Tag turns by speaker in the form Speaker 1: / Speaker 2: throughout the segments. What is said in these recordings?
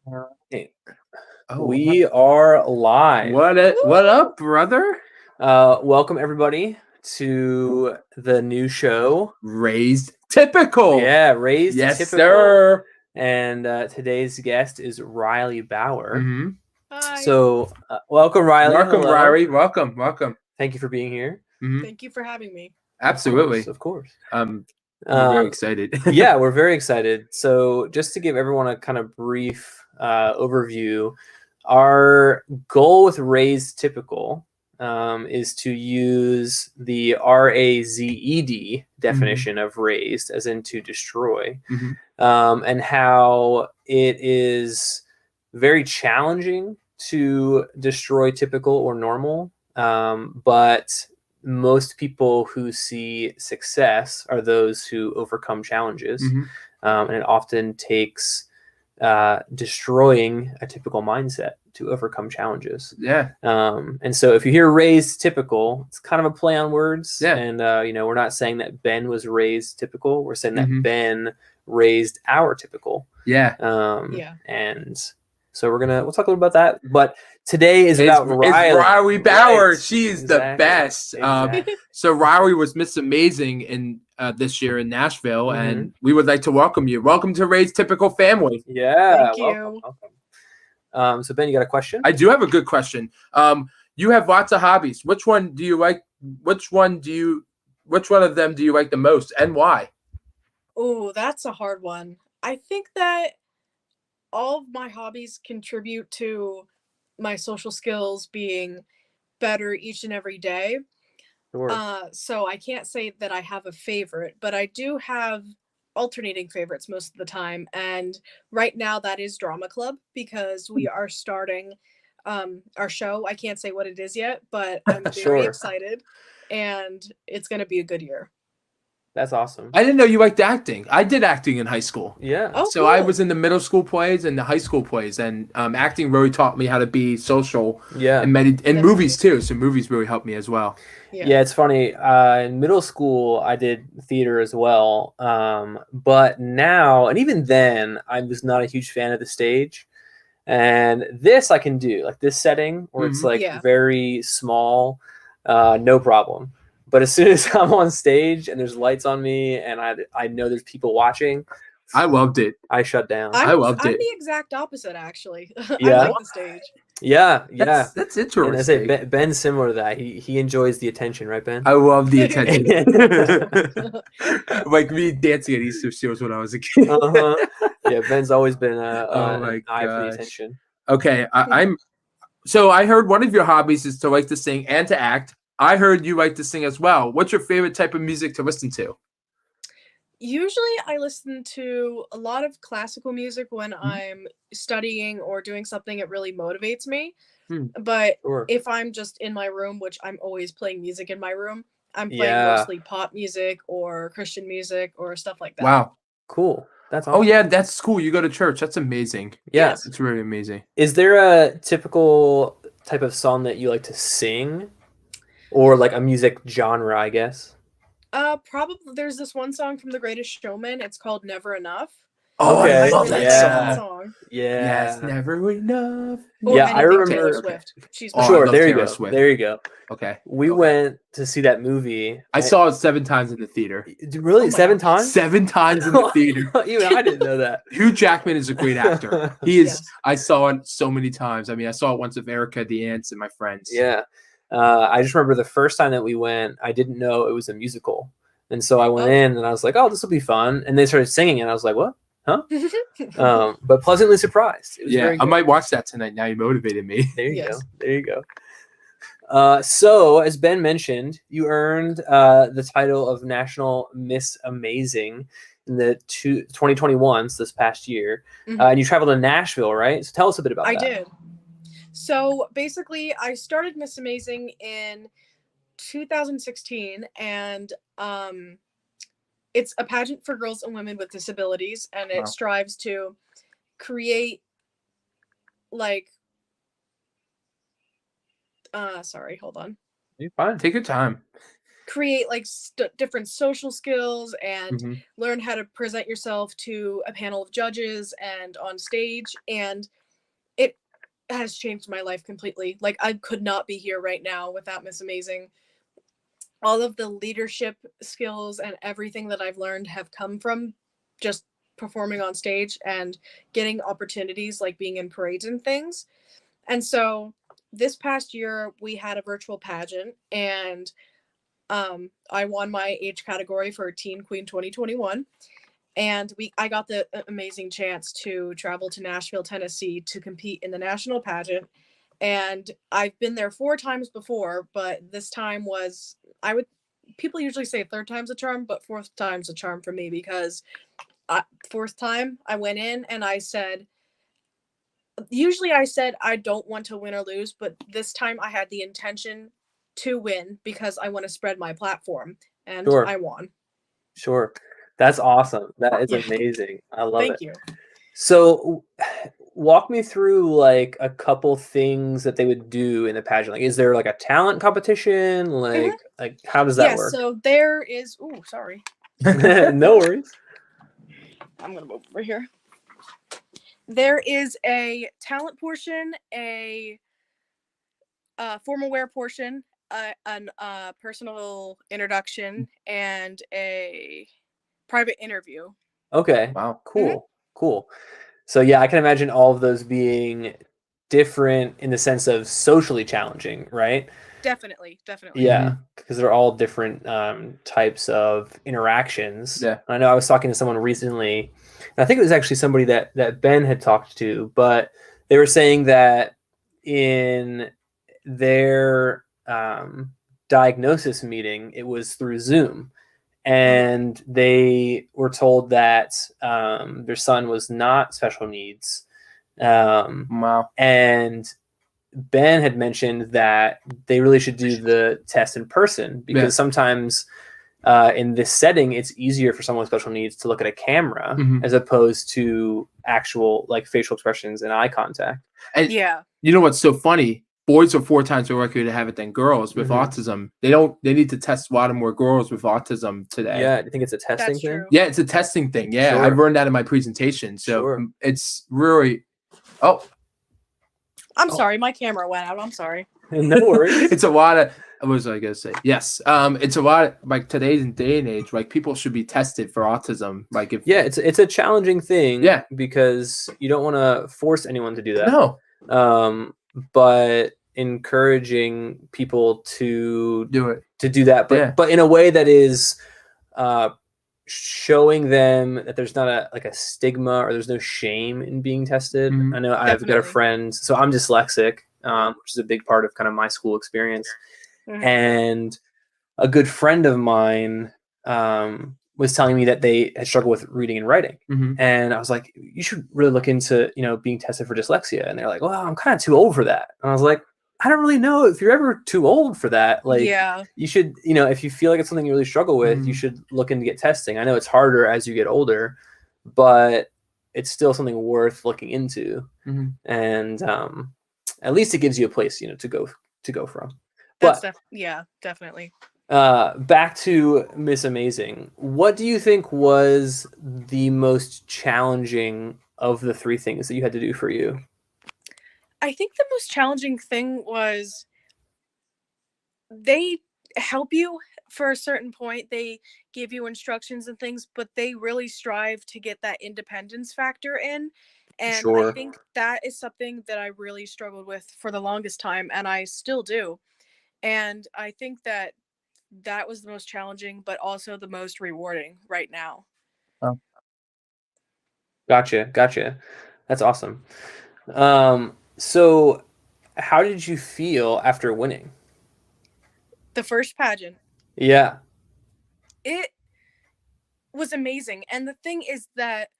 Speaker 1: Alright.
Speaker 2: Oh,
Speaker 1: We are live.
Speaker 2: what up, brother?
Speaker 1: Welcome everybody to the new show.
Speaker 2: Raised typical.
Speaker 1: Yeah, Raised
Speaker 2: Yes,
Speaker 1: Typical.
Speaker 2: sir.
Speaker 1: And today's guest is Reilly Bauer.
Speaker 2: Mm-hmm.
Speaker 3: Hi.
Speaker 1: So, welcome Reilly.
Speaker 2: Welcome,
Speaker 1: Hello.
Speaker 2: Ryrie. Welcome.
Speaker 1: Thank you for being here.
Speaker 2: Mm-hmm.
Speaker 3: Thank you for having me.
Speaker 2: Absolutely.
Speaker 1: Of course.
Speaker 2: We're very excited.
Speaker 1: Yeah, we're very excited. So, just to give everyone a kind of brief overview, our goal with Razed Typical is to use the RAZED definition of raised, as in to destroy, and how it is very challenging to destroy typical or normal, but most people who see success are those who overcome challenges, and it often takes destroying a typical mindset to overcome challenges.
Speaker 2: Yeah.
Speaker 1: And so if you hear raised typical, it's kind of a play on words.
Speaker 2: Yeah.
Speaker 1: And we're not saying that Ben was raised typical. We're saying that Ben raised our typical.
Speaker 2: Yeah.
Speaker 1: And so we'll talk a little about that. But today is about
Speaker 2: Reilly Bauer.
Speaker 1: Right.
Speaker 2: She is the best.
Speaker 1: Exactly.
Speaker 2: So Reilly was Miss Amazing in this year in Nashville, and we would like to welcome you. Welcome to Raised Typical family.
Speaker 3: Yeah. Thank you.
Speaker 1: Welcome. So Ben, you got a question?
Speaker 2: I do have a good question. You have lots of hobbies. Which one do you like? Which one of them do you like the most, and why?
Speaker 3: Oh, that's a hard one. I think that all of my hobbies contribute to my social skills being better each and every day.
Speaker 1: Sure.
Speaker 3: So I can't say that I have a favorite, but I do have alternating favorites most of the time. And right now that is drama club, because we are starting our show. I can't say what it is yet, but I'm very excited, and it's going to be a good year.
Speaker 1: That's awesome.
Speaker 2: I didn't know you liked acting. I did acting in high school.
Speaker 1: Yeah.
Speaker 3: Oh,
Speaker 2: so
Speaker 3: cool.
Speaker 2: I was in the middle school plays and the high school plays, and acting really taught me how to be social.
Speaker 1: Yeah.
Speaker 2: And movies too. So movies really helped me as well.
Speaker 1: Yeah, it's funny. In middle school, I did theater as well. But now, and even then, I was not a huge fan of the stage. And this I can do, like this setting where it's like very small, no problem. But as soon as I'm on stage and there's lights on me and I know there's people watching,
Speaker 2: I loved it.
Speaker 1: I shut down.
Speaker 2: I loved it.
Speaker 3: I'm the exact opposite, actually.
Speaker 1: Yeah.
Speaker 3: I like the stage.
Speaker 1: Yeah.
Speaker 2: That's interesting.
Speaker 1: And I say Ben's similar to that. He enjoys the attention, right, Ben?
Speaker 2: I love the attention. Like me dancing at Easter Seals when I was a kid.
Speaker 1: Yeah, Ben's always been an eye for the attention.
Speaker 2: Okay, So I heard one of your hobbies is to like to sing and to act. I heard you like to sing as well. What's your favorite type of music to listen to?
Speaker 3: Usually I listen to a lot of classical music when I'm studying or doing something that really motivates me. But if I'm just in my room, which I'm always playing music in my room, I'm playing mostly pop music or Christian music or stuff like that.
Speaker 2: Wow.
Speaker 1: Cool. That's awesome.
Speaker 2: Oh, yeah, that's cool. You go to church. That's amazing.
Speaker 1: Yes.
Speaker 2: It's really amazing.
Speaker 1: Is there a typical type of song that you like to sing? Or like a music genre, I guess?
Speaker 3: Probably there's this one song from The Greatest Showman. It's called Never Enough.
Speaker 2: Oh,
Speaker 1: okay.
Speaker 2: I love that
Speaker 3: song.
Speaker 1: Yeah.
Speaker 2: Yes, never enough.
Speaker 3: Or
Speaker 1: I remember
Speaker 3: Taylor Swift. She's
Speaker 1: sure. There you go.
Speaker 2: Swift.
Speaker 1: There you go.
Speaker 2: Okay.
Speaker 1: We went to see that movie.
Speaker 2: I saw it 7 times in the theater.
Speaker 1: Really? 7 times?
Speaker 2: 7 times in the theater.
Speaker 1: Even I didn't know that.
Speaker 2: Hugh Jackman is a great actor. He is. Yes. I saw it so many times. I mean, I saw it once with Erica, the aunts, and my friends.
Speaker 1: Yeah. I just remember the first time that we went, I didn't know it was a musical. And so I went in and I was like, oh, this will be fun. And they started singing and I was like, what? Huh? But pleasantly surprised. It was very good.
Speaker 2: I might watch that tonight. Now you motivated me.
Speaker 1: There you go. There you go. So as Ben mentioned, you earned the title of National Miss Amazing in the 2021, so this past year. And you traveled to Nashville, right? So tell us a bit about that.
Speaker 3: I did. So basically, I started Miss Amazing in 2016, and it's a pageant for girls and women with disabilities, and it strives to create sorry, hold on.
Speaker 2: You're fine. Take your time.
Speaker 3: create like different social skills and learn how to present yourself to a panel of judges and on stage. And it has changed my life completely. Like, I could not be here right now without Miss Amazing. All of the leadership skills and everything that I've learned have come from just performing on stage and getting opportunities like being in parades and things. And so this past year we had a virtual pageant, and I won my age category for Teen Queen 2021. And I got the amazing chance to travel to Nashville, Tennessee to compete in the national pageant. And I've been there 4 times before, but this time was, people usually say 3rd time's a charm, but 4th time's a charm for me, because 4th time I went in and usually I said I don't want to win or lose, but this time I had the intention to win because I want to spread my platform, and I won.
Speaker 1: Sure. That's awesome. That is amazing. I love it.
Speaker 3: Thank you.
Speaker 1: So walk me through like a couple things that they would do in the pageant. Like, is there like a talent competition? Like, like how does that work?
Speaker 3: So there is, sorry.
Speaker 1: No worries.
Speaker 3: I'm going to move over here. There is a talent portion, a formal wear portion, a personal introduction, and a private interview.
Speaker 1: Okay. Wow. Cool. Cool. So yeah, I can imagine all of those being different in the sense of socially challenging, right?
Speaker 3: Definitely.
Speaker 1: Yeah, because they're all different types of interactions. Yeah. I know I was talking to someone recently, and I think it was actually somebody that Ben had talked to, but they were saying that in their diagnosis meeting, it was through Zoom. And they were told that their son was not special needs. Wow. And Ben had mentioned that they really should do the test in person, because sometimes in this setting, it's easier for someone with special needs to look at a camera as opposed to actual like facial expressions and eye contact.
Speaker 2: And you know what's so funny? Boys are 4 times more likely to have it than girls with autism. They need to test a lot more girls with autism today.
Speaker 1: Yeah, do you think it's a testing thing?
Speaker 2: True. Yeah, it's a testing thing. Yeah, I learned that in my presentation. So it's really,
Speaker 3: I'm sorry, my camera went out. I'm sorry.
Speaker 1: No worries.
Speaker 2: It's a lot of, what was I going to say? Yes. It's a lot of, like, today's day and age, like, people should be tested for autism. Like, if
Speaker 1: it's a challenging thing. Yeah, because you don't want to force anyone to do that. No. But encouraging people to do that, but in a way that is showing them that there's not a stigma, or there's no shame in being tested. I know I've got a friend, so I'm dyslexic, which is a big part of kind of my school experience. And a good friend of mine was telling me that they had struggled with reading and writing. And I was like, you should really look into, being tested for dyslexia. And they're like, well, I'm kind of too old for that. And I was like, I don't really know if you're ever too old for that. Like, you should, if you feel like it's something you really struggle with, you should look into get testing. I know it's harder as you get older, but it's still something worth looking into. And at least it gives you a place, to go from.
Speaker 3: That's definitely.
Speaker 1: Back to Miss Amazing. What do you think was the most challenging of the 3 things that you had to do for you?
Speaker 3: I think the most challenging thing was they help you for a certain point. They give you instructions and things, but they really strive to get that independence factor in. And I think that is something that I really struggled with for the longest time, and I still do. And I think that was the most challenging, but also the most rewarding right now.
Speaker 1: Oh. Gotcha. That's awesome. So how did you feel after winning
Speaker 3: the first pageant?
Speaker 1: Yeah,
Speaker 3: it was amazing. And the thing is that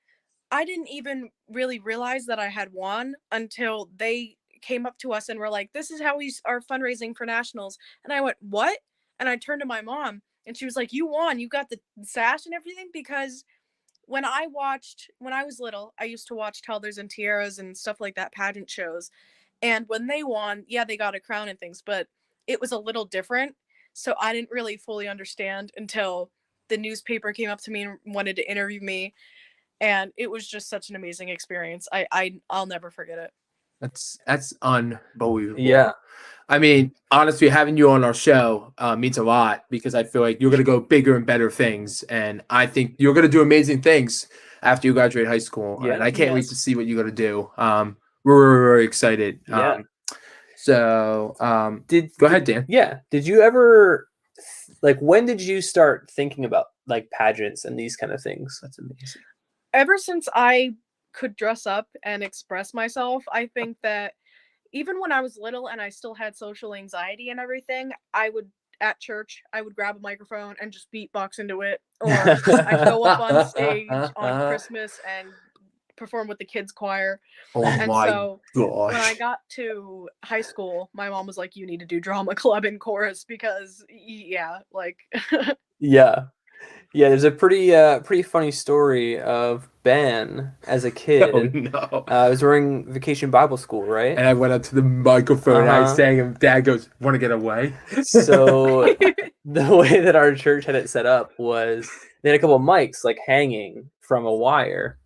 Speaker 3: I didn't even really realize that I had won until they came up to us and were like, this is how we are fundraising for nationals. And I went, what? And I turned to my mom and she was like, you won, you got the sash and everything. Because when I was little, I used to watch Toddlers and Tiaras and stuff like that, pageant shows. And when they won, they got a crown and things, but it was a little different. So I didn't really fully understand until the newspaper came up to me and wanted to interview me. And it was just such an amazing experience. I'll never forget it.
Speaker 2: That's unbelievable.
Speaker 1: Yeah.
Speaker 2: I mean, honestly, having you on our show means a lot because I feel like you're going to go bigger and better things. And I think you're going to do amazing things after you graduate high school.
Speaker 1: Yeah.
Speaker 2: And I can't wait to see what you're going to do. We're very excited.
Speaker 1: Yeah.
Speaker 2: Go ahead, Dan.
Speaker 1: Yeah. Did you ever, like, when did you start thinking about like pageants and these kind of things?
Speaker 2: That's amazing.
Speaker 3: Ever since I could dress up and express myself, I think that even when I was little and I still had social anxiety and everything, at church, I would grab a microphone and just beatbox into it. Or I'd go up on stage on Christmas and perform with the kids choir.
Speaker 2: Oh
Speaker 3: and
Speaker 2: my
Speaker 3: so
Speaker 2: gosh.
Speaker 3: when I got to high school, my mom was like, you need to do drama club and chorus because
Speaker 1: Yeah, there's a pretty funny story of Ben as a kid.
Speaker 2: Oh no.
Speaker 1: I was during Vacation Bible School, right?
Speaker 2: And I went up to the microphone and I sang, and Dad goes, "Want to get away?"
Speaker 1: So the way that our church had it set up was they had a couple of mics like hanging from a wire.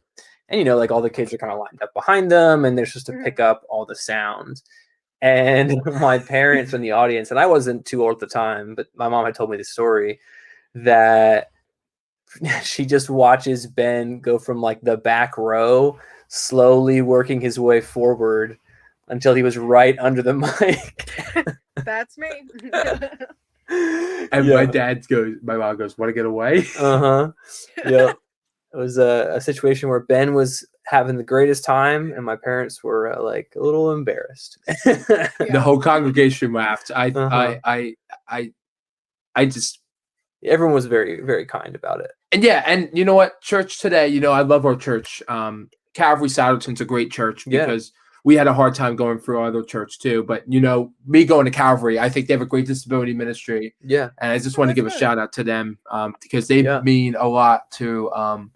Speaker 1: And you know, like all the kids are kind of lined up behind them and they're supposed to pick up all the sound. And my parents were in the audience, and I wasn't too old at the time, but my mom had told me the story that she just watches Ben go from like the back row, slowly working his way forward until he was right under the mic.
Speaker 3: That's me.
Speaker 2: And my mom goes, "Want to get away?"
Speaker 1: Yep. It was a situation where Ben was having the greatest time, and my parents were like a little embarrassed.
Speaker 2: The whole congregation laughed.
Speaker 1: Everyone was very, very kind about it.
Speaker 2: And you know what? Church today, you know, I love our church. Calvary Saddleton's a great church because we had a hard time going through our other church too. But, you know, me going to Calvary, I think they have a great disability ministry.
Speaker 1: Yeah.
Speaker 2: And I just want to give a shout out to them because they mean a lot to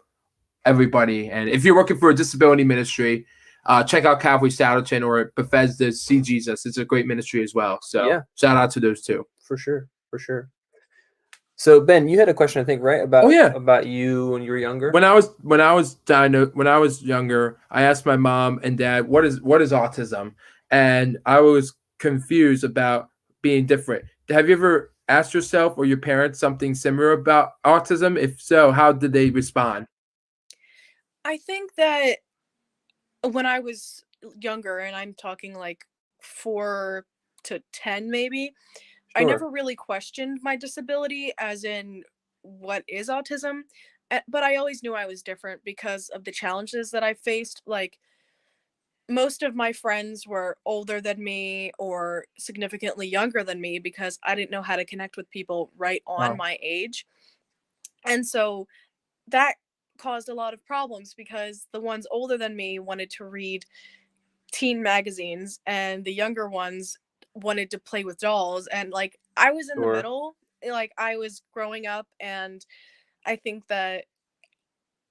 Speaker 2: everybody. And if you're looking for a disability ministry, check out Calvary Saddleton or Bethesda See Jesus. It's a great ministry as well. So shout out to those two.
Speaker 1: For sure. So Ben, you had a question, I think, right? About you when you were younger.
Speaker 2: When I was younger, I asked my mom and dad, what is autism? And I was confused about being different. Have you ever asked yourself or your parents something similar about autism? If so, how did they respond?
Speaker 3: I think that when I was younger, and I'm talking like 4 to 10 maybe, I never really questioned my disability as in what is autism, but I always knew I was different because of the challenges that I faced. Like most of my friends were older than me or significantly younger than me because I didn't know how to connect with people right on my age. And so that caused a lot of problems because the ones older than me wanted to read teen magazines and the younger ones wanted to play with dolls, and like I was in the middle. Like I was growing up, and I think that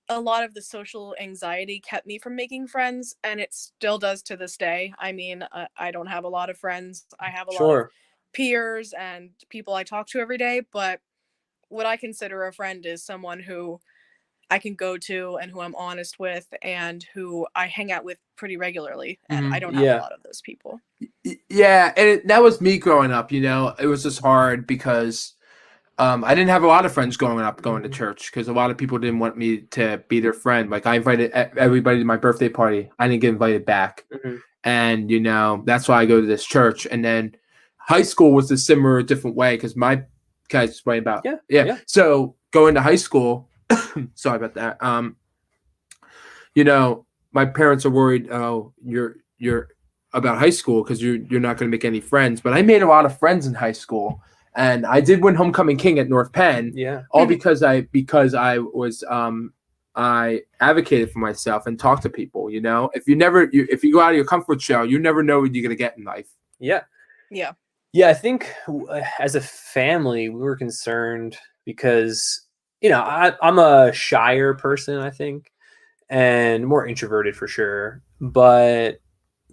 Speaker 3: a lot of the social anxiety kept me from making friends, and it still does to this day. I mean, I don't have a lot of friends. I have a lot of peers and people I talk to every day, but what I consider a friend is someone who I can go to and who I'm honest with and who I hang out with pretty regularly. And I don't have a lot of those people.
Speaker 2: Yeah. And that was me growing up, you know, it was just hard because I didn't have a lot of friends growing up going to church because a lot of people didn't want me to be their friend. Like I invited everybody to my birthday party. I didn't get invited back. And, you know, that's why I go to this church. And then high school was a similar, different way because my guys explained about. Yeah. So going to high school, sorry about that. You know, my parents are worried. Oh, you're about high school because you're not going to make any friends. But I made a lot of friends in high school, and I did win homecoming king at North Penn. Yeah, all because I was I advocated for myself and talked to people. You know, if you go out of your comfort zone, you never know what you're going to get in life.
Speaker 1: Yeah. I think as a family, we were concerned because, you know, I'm a shyer person, I think, and more introverted for sure. But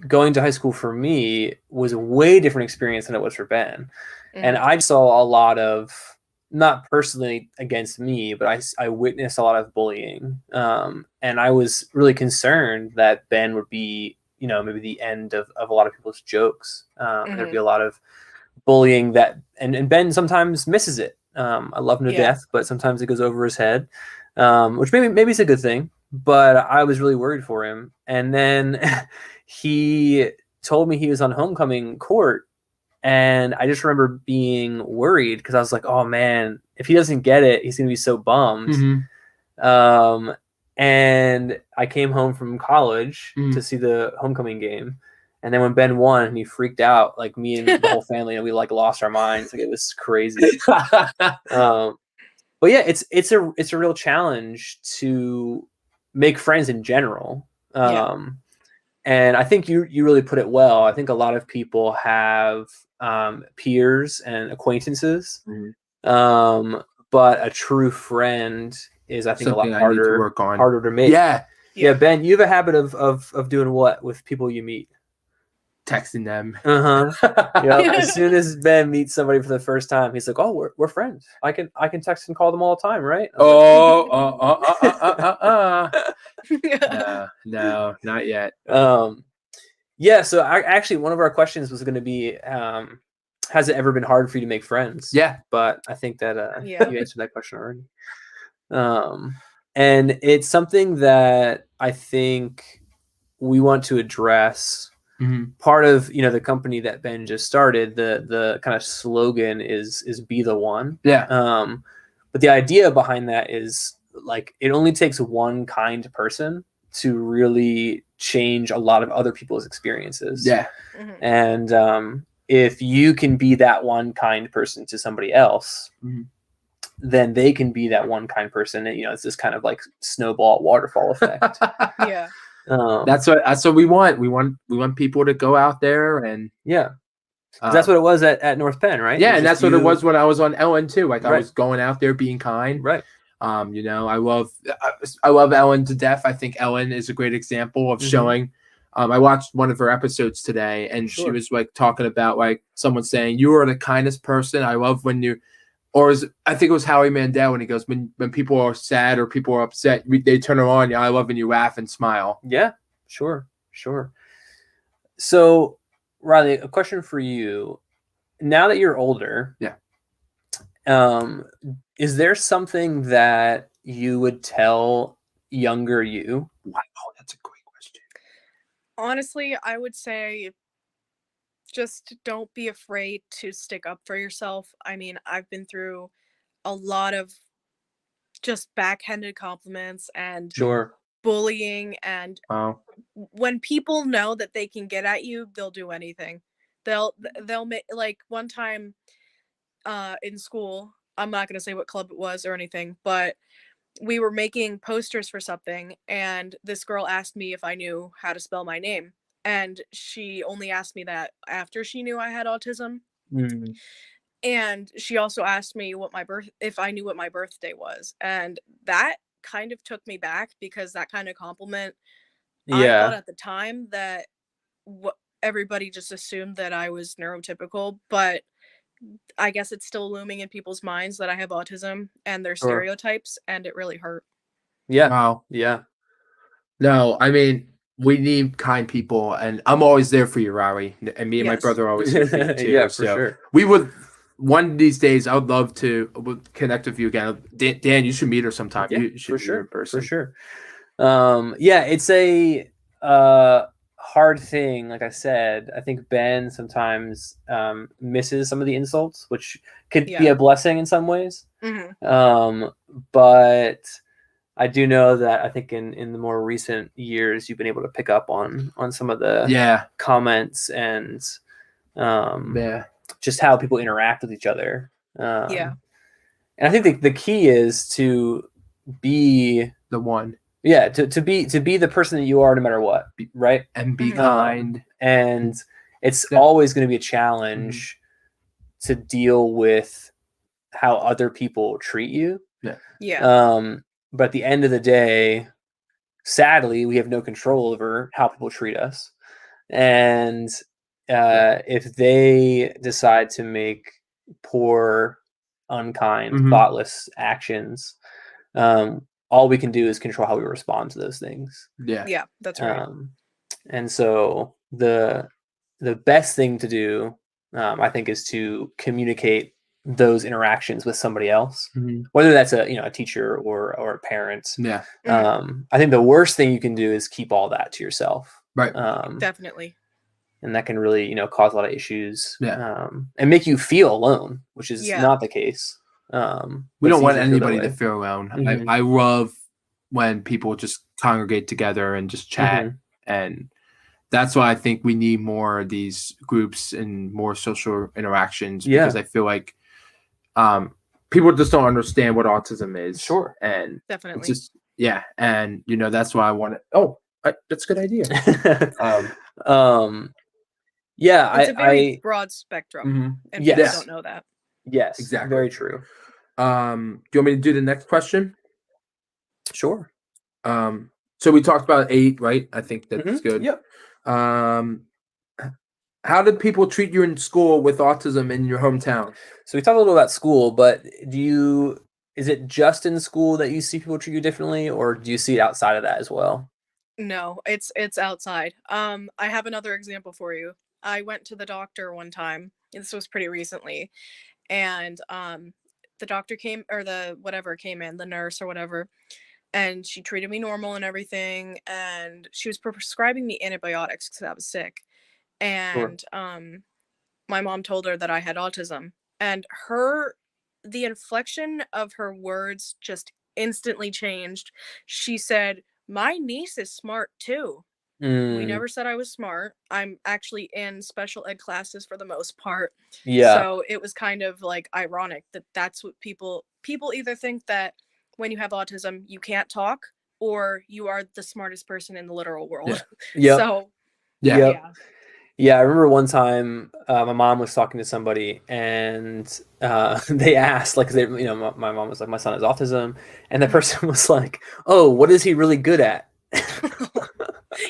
Speaker 1: going to high school for me was a way different experience than it was for Ben. And I saw a lot of, not personally against me, but I witnessed a lot of bullying. And I was really concerned that Ben would be, maybe the end of a lot of people's jokes. And there'd be a lot of bullying that, and Ben sometimes misses it. I love him to death, but sometimes it goes over his head, which maybe it's a good thing. But I was really worried for him. And then he told me he was on homecoming court. And I just remember being worried because I was like, oh, man, if he doesn't get it, he's going to be so bummed. And I came home from college to see the homecoming game. And then when Ben won, he freaked out, like me and the whole family, and we like lost our minds. Like, it was crazy. But yeah, it's a real challenge to make friends in general. And I think you really put it well. I think a lot of people have peers and acquaintances, but a true friend is, I think, something a lot harder to make. Yeah. Ben, you have a habit of doing what with people you meet?
Speaker 2: Texting them.
Speaker 1: As soon as Ben meets somebody for the first time, he's like, "Oh, we're friends. I can text and call them all the time, right?"
Speaker 2: No, not yet.
Speaker 1: Yeah. So actually, one of our questions was going to be, has it ever been hard for you to make friends?
Speaker 2: Yeah,
Speaker 1: but I think that you answered that question already. And it's something that I think we want to address. Part of the company that Ben just started, the kind of slogan is be the one. But the idea behind that is, like, it only takes one kind person to really change a lot of other people's experiences. And if you can be that one kind person to somebody else, then they can be that one kind person, and it's this kind of like snowball waterfall effect.
Speaker 2: That's what we want. We want people to go out there and
Speaker 1: that's what it was at North Penn, right?
Speaker 2: Yeah, and that's what it was when I was on Ellen too. Like, I was going out there being kind.
Speaker 1: Right.
Speaker 2: I love Ellen to death. I think Ellen is a great example of showing. I watched one of her episodes today, and she was like talking about, like, someone saying, "You are the kindest person. I love when you." I think it was Howie Mandel when he goes, when people are sad or people are upset, they turn on you. I love when you laugh and smile.
Speaker 1: Yeah, sure. So, Reilly, a question for you. Now that you're older, is there something that you would tell younger you?
Speaker 2: Wow, that's a great question.
Speaker 3: Honestly, I would say, just don't be afraid to stick up for yourself. I mean, I've been through a lot of just backhanded compliments and bullying, and when people know that they can get at you, they'll do anything. They'll make, like, one time in school, I'm not going to say what club it was or anything, but we were making posters for something, and this girl asked me if I knew how to spell my name. And she only asked me that after she knew I had autism. And she also asked me if I knew what my birthday was. And that kind of took me back, because that kind of compliment, I thought at the time that everybody just assumed that I was neurotypical, but I guess it's still looming in people's minds that I have autism and their stereotypes, and it really hurt.
Speaker 1: Yeah.
Speaker 2: Wow.
Speaker 1: Yeah.
Speaker 2: No, I mean, we need kind people, and I'm always there for you, Reilly, and me and my brother are always there for you too.
Speaker 1: Yeah, for sure.
Speaker 2: We would, one of these days, I would love to connect with you again. Dan, you should meet her sometime.
Speaker 1: Yeah,
Speaker 2: you should
Speaker 1: for sure.
Speaker 2: In person.
Speaker 1: For sure. It's a hard thing. Like I said, I think Ben sometimes misses some of the insults, which could be a blessing in some ways. But I do know that I think in the more recent years, you've been able to pick up on some of the comments and just how people interact with each other. And I think the key is to be
Speaker 2: the one.
Speaker 1: Yeah, to be the person that you are no matter what, right?
Speaker 2: And be kind.
Speaker 1: And it's always going to be a challenge to deal with how other people treat you. But at the end of the day, sadly, we have no control over how people treat us. And if they decide to make poor, unkind, thoughtless actions, all we can do is control how we respond to those things.
Speaker 3: Yeah, that's right.
Speaker 1: And so the best thing to do, I think, is to communicate those interactions with somebody else, whether that's a teacher or a parent.
Speaker 2: Yeah.
Speaker 1: I think the worst thing you can do is keep all that to yourself.
Speaker 2: Right.
Speaker 3: Definitely.
Speaker 1: And that can really, cause a lot of issues.
Speaker 2: Yeah.
Speaker 1: And make you feel alone, which is not the case.
Speaker 2: We don't want anybody to feel alone. I love when people just congregate together and just chat, and that's why I think we need more of these groups and more social interactions, because I feel like people just don't understand what autism is.
Speaker 1: Sure.
Speaker 2: And
Speaker 3: definitely.
Speaker 2: it's just, and that's why I want to. That's a good idea.
Speaker 3: It's a very broad spectrum, and people don't know that.
Speaker 1: Yes,
Speaker 2: exactly.
Speaker 1: Very true.
Speaker 2: Do you want me to do the next question?
Speaker 1: Sure.
Speaker 2: So we talked about 8, right? I think that's good.
Speaker 1: Yep.
Speaker 2: How did people treat you in school with autism in your hometown?
Speaker 1: So we talked a little about school, but is it just in school that you see people treat you differently, or do you see it outside of that as well?
Speaker 3: No, it's outside. I have another example for you. I went to the doctor one time. This was pretty recently, and the doctor came, or came in, the nurse or whatever, and she treated me normal and everything, and she was prescribing me antibiotics because I was sick, and my mom told her that I had autism, and the inflection of her words just instantly changed. She said, "My niece is smart too." We never said I was smart. I'm actually in special ed classes for the most part.
Speaker 1: Yeah.
Speaker 3: So it was kind of like ironic that that's what people either think that when you have autism, you can't talk, or you are the smartest person in the literal world.
Speaker 1: Yeah.
Speaker 3: So
Speaker 1: yeah. I remember one time my mom was talking to somebody, and they asked, like, my mom was like, "My son has autism," and the person was like, "Oh, what is he really good at?"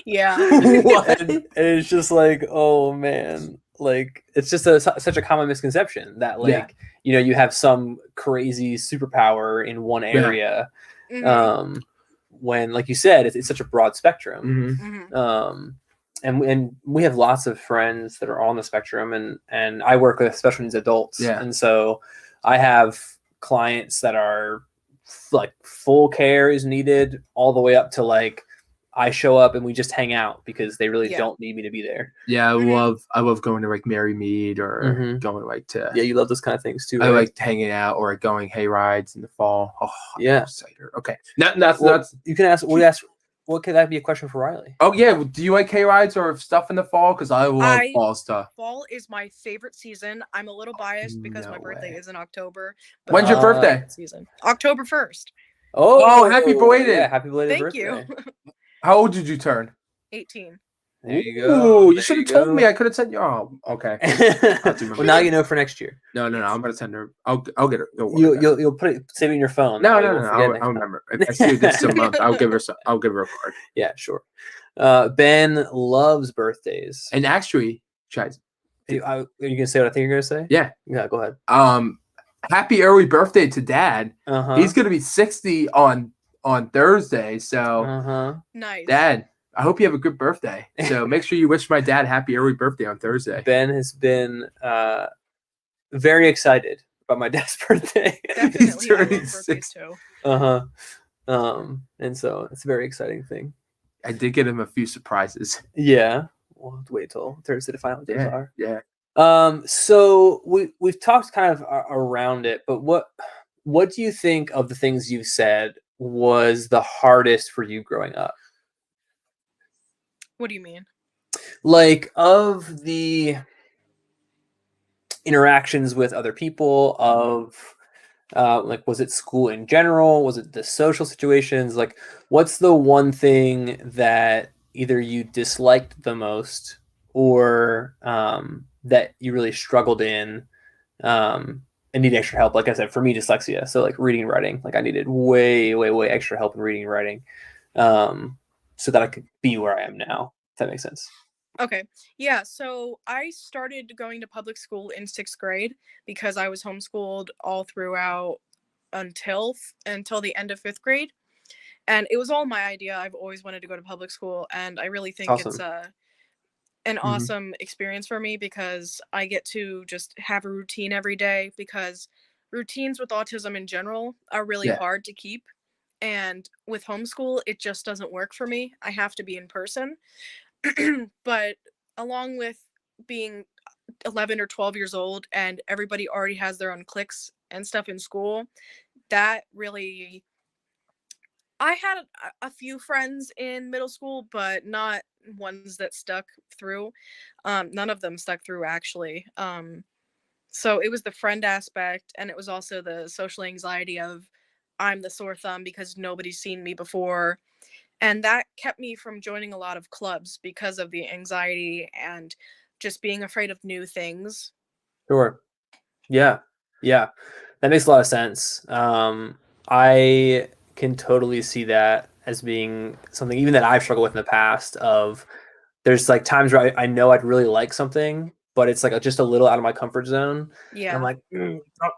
Speaker 3: Yeah.
Speaker 1: And it's just like, oh man, like, it's just such a common misconception that, like, you have some crazy superpower in one area, when, like you said, it's such a broad spectrum. And we have lots of friends that are on the spectrum, and I work with special needs adults, and so I have clients that are like full care is needed, all the way up to like I show up and we just hang out because they really don't need me to be there.
Speaker 2: Yeah, I love going to like Mary Mead or going like to.
Speaker 1: Yeah, you love those kind of things too.
Speaker 2: I
Speaker 1: right?
Speaker 2: like hanging out or like going hay rides in the fall. Oh,
Speaker 1: yeah.
Speaker 2: Okay. That's
Speaker 1: you can ask. What could that be a question for Reilly?
Speaker 2: Oh yeah, do you like hay rides or stuff in the fall? Because I love fall stuff.
Speaker 3: Fall is my favorite season. I'm a little biased because my birthday is in October.
Speaker 2: But when's your birthday?
Speaker 3: Season October 1st.
Speaker 2: Oh, happy belated!
Speaker 1: Yeah, happy belated birthday.
Speaker 3: Thank you.
Speaker 2: How old did you turn?
Speaker 3: 18.
Speaker 1: There you go.
Speaker 2: You should have told me. I could have sent you. Oh, okay.
Speaker 1: Well, now you know for next year.
Speaker 2: No. I'm gonna send her. I'll get her.
Speaker 1: You'll save it in your phone.
Speaker 2: No. I'll remember. If I see her this month, I'll give her a card.
Speaker 1: Yeah, sure. Ben loves birthdays.
Speaker 2: And actually, are
Speaker 1: you gonna say what I think you're gonna say?
Speaker 2: Yeah.
Speaker 1: Yeah. Go ahead.
Speaker 2: Happy early birthday to Dad. He's gonna be 60 on Thursday. So
Speaker 3: nice.
Speaker 2: Dad, I hope you have a good birthday. So make sure you wish my dad happy early birthday on Thursday.
Speaker 1: Ben has been very excited about my dad's birthday.
Speaker 3: Definitely. He's turning 6 too.
Speaker 1: And so it's a very exciting thing.
Speaker 2: I did get him a few surprises.
Speaker 1: Yeah. We'll have to wait till Thursday to find out what those are.
Speaker 2: Yeah.
Speaker 1: So we've talked kind of around it, but what do you think of the things you've said was the hardest for you growing up?
Speaker 3: What do you mean?
Speaker 1: Like, of the interactions with other people, of like, was it school in general? Was it the social situations? Like, what's the one thing that either you disliked the most, or that you really struggled in and need extra help? Like I said, for me, dyslexia. So like reading and writing, like I needed way extra help in reading and writing, so that I could be where I am now. If that makes sense.
Speaker 3: Okay. Yeah. So I started going to public school in 6th grade because I was homeschooled all throughout until the end of 5th grade. And it was all my idea. I've always wanted to go to public school, and I really think it's an awesome experience for me because I get to just have a routine every day, because routines with autism in general are really hard to keep. And with homeschool, it just doesn't work for me. I have to be in person. But along with being 11 or 12 years old and everybody already has their own cliques and stuff in school, that really, I had a few friends in middle school, but not ones that stuck through. None of them stuck through, actually. So it was the friend aspect, and it was also the social anxiety of I'm the sore thumb because nobody's seen me before. And that kept me from joining a lot of clubs because of the anxiety and just being afraid of new things.
Speaker 1: Sure. Yeah. Yeah. That makes a lot of sense. I can totally see that as being something even that I've struggled with in the past. Of there's like times where I know I'd really like something, but it's like just a little out of my comfort zone.
Speaker 3: Yeah.
Speaker 1: And I'm like,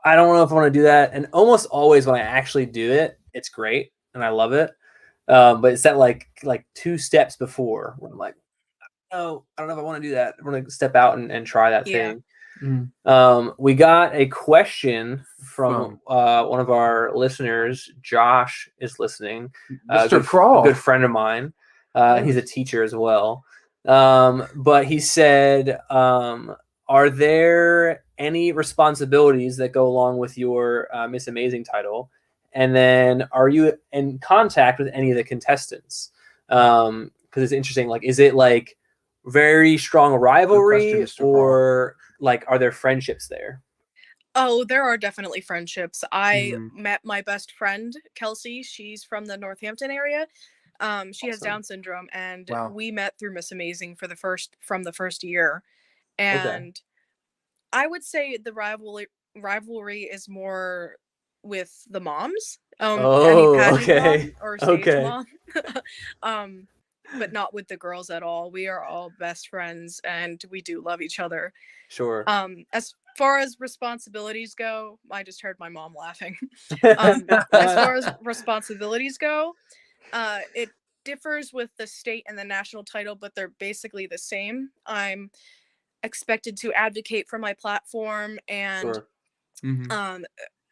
Speaker 1: I don't know if I want to do that. And almost always when I actually do it, it's great and I love it. But it's that like 2 steps before when I'm like, oh, I don't know if I want to do that. I want to step out and try that thing. We got a question from one of our listeners. Josh is listening. A good friend of mine. He's a teacher as well. But he said, are there any responsibilities that go along with your Miss Amazing title? And then are you in contact with any of the contestants? Because it's interesting. Like, is it like very strong rivalry, or like are there friendships there?
Speaker 3: Oh, there are definitely friendships. I met my best friend, Kelsey. She's from the Northampton area. She has Down syndrome, and we met through Miss Amazing from the first year. And I would say the rivalry is more with the moms. Any pageant mom or stage mom. But not with the girls at all. We are all best friends and we do love each other.
Speaker 1: Sure.
Speaker 3: As far as responsibilities go, I just heard my mom laughing. As far as responsibilities go, it differs with the state and the national title, but they're basically the same. I'm expected to advocate for my platform and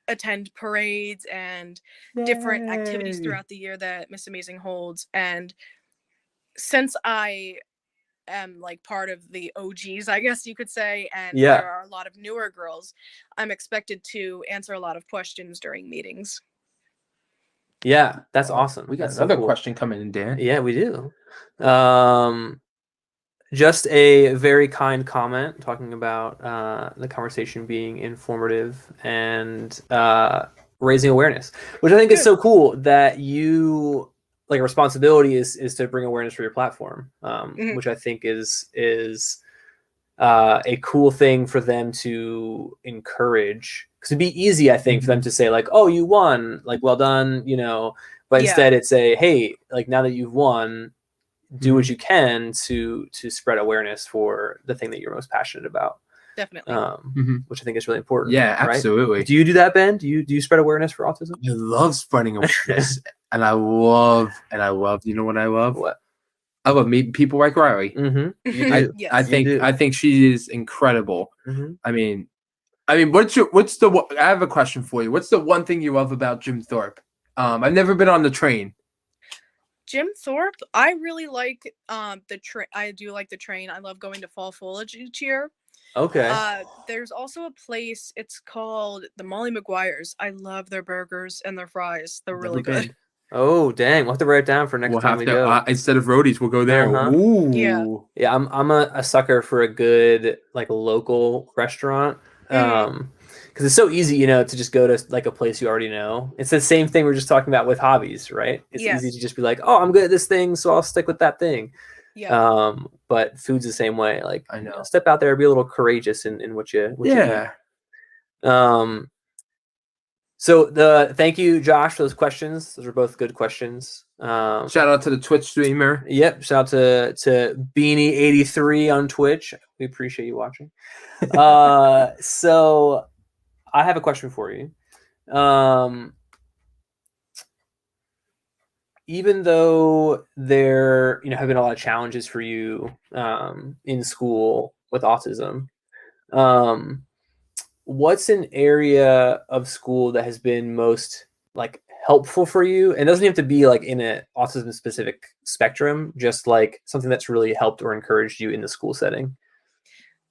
Speaker 3: attend parades and different activities throughout the year that Miss Amazing holds. And since I am like part of the OGs, I guess you could say, and there are a lot of newer girls, I'm expected to answer a lot of questions during meetings.
Speaker 1: Yeah, that's awesome.
Speaker 2: We got another question coming in, Dan.
Speaker 1: Yeah, we do. Just a very kind comment talking about the conversation being informative and raising awareness, which I think is so cool that you like responsibility is to bring awareness for your platform, which I think is a cool thing for them to encourage, because it'd be easy, I think, for them to say like, oh, you won, like, well done, you know, but instead it's a, hey, like, now that you've won, do what you can to spread awareness for the thing that you're most passionate about.
Speaker 3: Definitely.
Speaker 1: Which I think is really important.
Speaker 2: Yeah, absolutely.
Speaker 1: Right? Do you do that, Ben? Do you spread awareness for autism?
Speaker 2: I love spreading awareness. and I love, you know what I love? What? I love meeting people like Reilly. I think she is incredible. I mean, I have a question for you. What's the one thing you love about Jim Thorpe? I've never been on the train.
Speaker 3: Jim Thorpe, I really like the train. I do like the train. I love going to Fall Foliage each year.
Speaker 1: Okay.
Speaker 3: There's also a place, it's called the Molly Maguire's. I love their burgers and their fries. They're really good.
Speaker 1: Oh, dang. We'll have to write it down for next time we go.
Speaker 2: Instead of roadies, we'll go there. Ooh.
Speaker 1: Yeah, I'm a sucker for a good like local restaurant. Because it's so easy, you know, to just go to like a place you already know. It's the same thing we're just talking about with hobbies, right? It's easy to just be like, oh, I'm good at this thing, so I'll stick with that thing. Yeah. But food's the same way. Like, I know, step out there, be a little courageous in what you eat. So thank you, Josh, for those questions. Those are both good questions.
Speaker 2: Shout out to the Twitch streamer.
Speaker 1: Yep. Shout out to Beanie83 on Twitch. We appreciate you watching. So I have a question for you. Even though there, have been a lot of challenges for you in school with autism, what's an area of school that has been most like helpful for you? And it doesn't have to be like in an autism specific spectrum, just like something that's really helped or encouraged you in the school setting.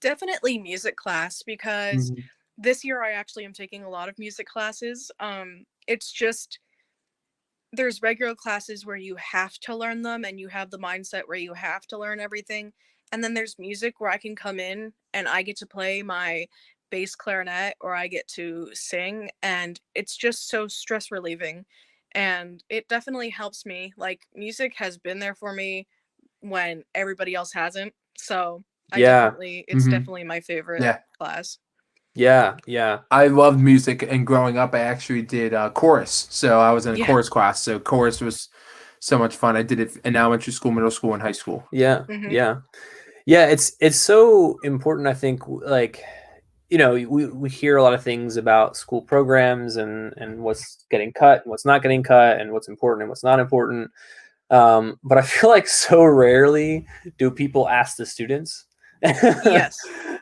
Speaker 3: Definitely music class, because this year I actually am taking a lot of music classes. It's just, there's regular classes where you have to learn them and you have the mindset where you have to learn everything. And then there's music where I can come in and I get to play my bass clarinet or I get to sing, and it's just so stress relieving. And it definitely helps me. Like, music has been there for me when everybody else hasn't. So it's definitely my favorite class.
Speaker 1: Yeah.
Speaker 2: I loved music, and growing up, I actually did chorus. So I was in a chorus class. So chorus was so much fun. I did it in elementary school, middle school, and high school.
Speaker 1: Yeah. It's so important. I think, like, we hear a lot of things about school programs and what's getting cut and what's not getting cut and what's important and what's not important. But I feel like so rarely do people ask the students.
Speaker 3: Yes.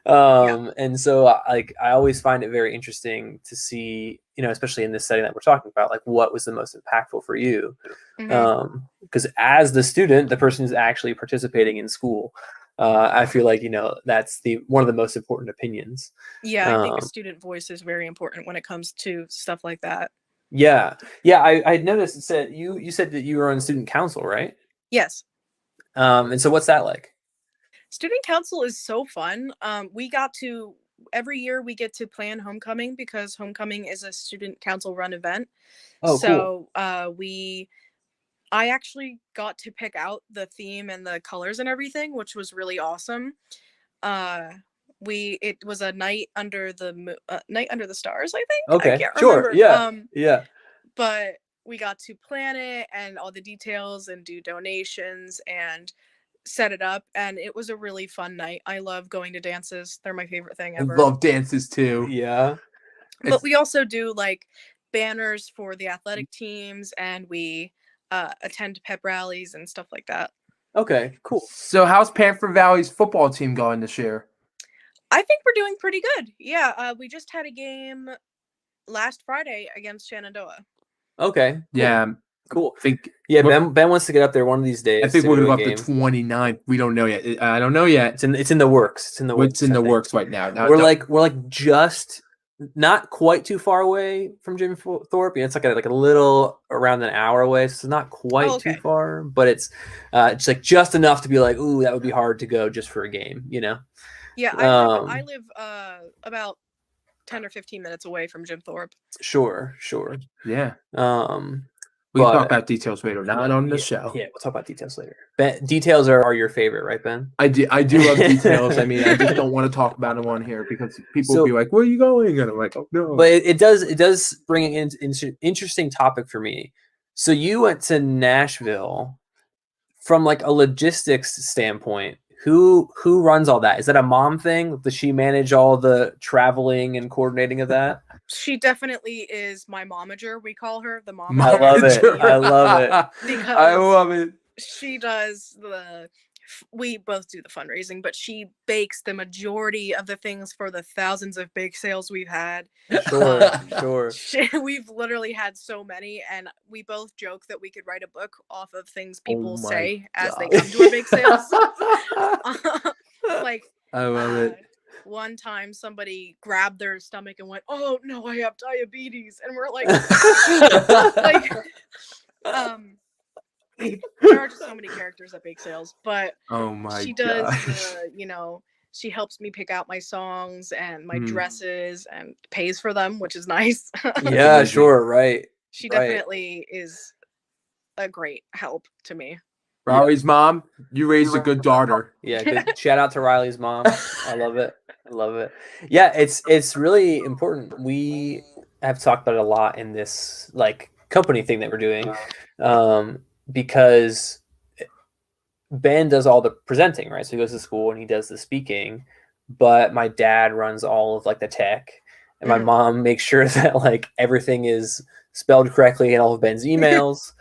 Speaker 1: And so I always find it very interesting to see, especially in this setting that we're talking about, like, what was the most impactful for you? Because as the student, the person who's actually participating in school, I feel like, that's one of the most important opinions.
Speaker 3: Yeah, I think a student voice is very important when it comes to stuff like that.
Speaker 1: Yeah. I noticed it said you said that you were on student council, right?
Speaker 3: Yes.
Speaker 1: And so what's that like?
Speaker 3: Student council is so fun. Every year we get to plan homecoming, because homecoming is a student council run event.
Speaker 1: Oh,
Speaker 3: so cool. I actually got to pick out the theme and the colors and everything, which was really awesome. It was a night under the stars, I think.
Speaker 1: Okay,
Speaker 3: I can't remember.
Speaker 1: Yeah.
Speaker 3: But we got to plan it and all the details and do donations and set it up, and it was a really fun night. I love going to dances. They're my favorite thing ever.
Speaker 2: I love dances too.
Speaker 1: Yeah.
Speaker 3: But we also do like banners for the athletic teams, and we attend pep rallies and stuff like that.
Speaker 1: Okay, cool.
Speaker 2: So how's Panther Valley's football team going this year?
Speaker 3: I think we're doing pretty good. Yeah, we just had a game last Friday against Shenandoah.
Speaker 1: Okay. Cool.
Speaker 2: Yeah.
Speaker 1: Cool. Ben wants to get up there one of these days.
Speaker 2: I think we're going to go up to 29. We don't know yet. I don't know yet.
Speaker 1: It's in the works. It's in the works
Speaker 2: right now.
Speaker 1: We're like just not quite too far away from Jim Thorpe. It's like a little around an hour away, so it's not quite too far, but it's like just enough to be like, ooh, that would be hard to go just for a game,
Speaker 3: Yeah, I live about 10 or 15 minutes away from Jim Thorpe.
Speaker 1: Sure.
Speaker 2: Yeah. We can talk about details later, not on the show.
Speaker 1: Yeah, we'll talk about details later. Ben, details are your favorite, right, Ben?
Speaker 2: I do love details. I mean, I just don't want to talk about them on here because people will be like, "Where are you going?" And I'm like, "Oh no."
Speaker 1: But it does bring in an interesting topic for me. So you went to Nashville from like a logistics standpoint. Who runs all that? Is that a mom thing? Does she manage all the traveling and coordinating of that?
Speaker 3: She definitely is my momager. We call her the mom.
Speaker 1: I love it. I love it.
Speaker 3: Because
Speaker 2: I love it.
Speaker 3: She does we both do the fundraising, but she bakes the majority of the things for the thousands of bake sales we've had.
Speaker 1: Sure.
Speaker 3: We've literally had so many, and we both joke that we could write a book off of things people say as they come to our bake sales.
Speaker 2: I love it.
Speaker 3: One time somebody grabbed their stomach and went, "Oh no, I have diabetes," and we're like, there are just so many characters at bake sales, but she does she helps me pick out my songs and my dresses and pays for them, which is nice.
Speaker 1: Yeah, sure, right.
Speaker 3: She definitely is a great help to me.
Speaker 2: Riley's mom, you raised a good daughter.
Speaker 1: Yeah, good. Shout out to Riley's mom. I love it. Yeah, it's really important. We have talked about it a lot in this like company thing that we're doing. because Ben does all the presenting, right? So he goes to school and he does the speaking, but my dad runs all of like the tech, and my mom makes sure that like everything is spelled correctly in all of Ben's emails.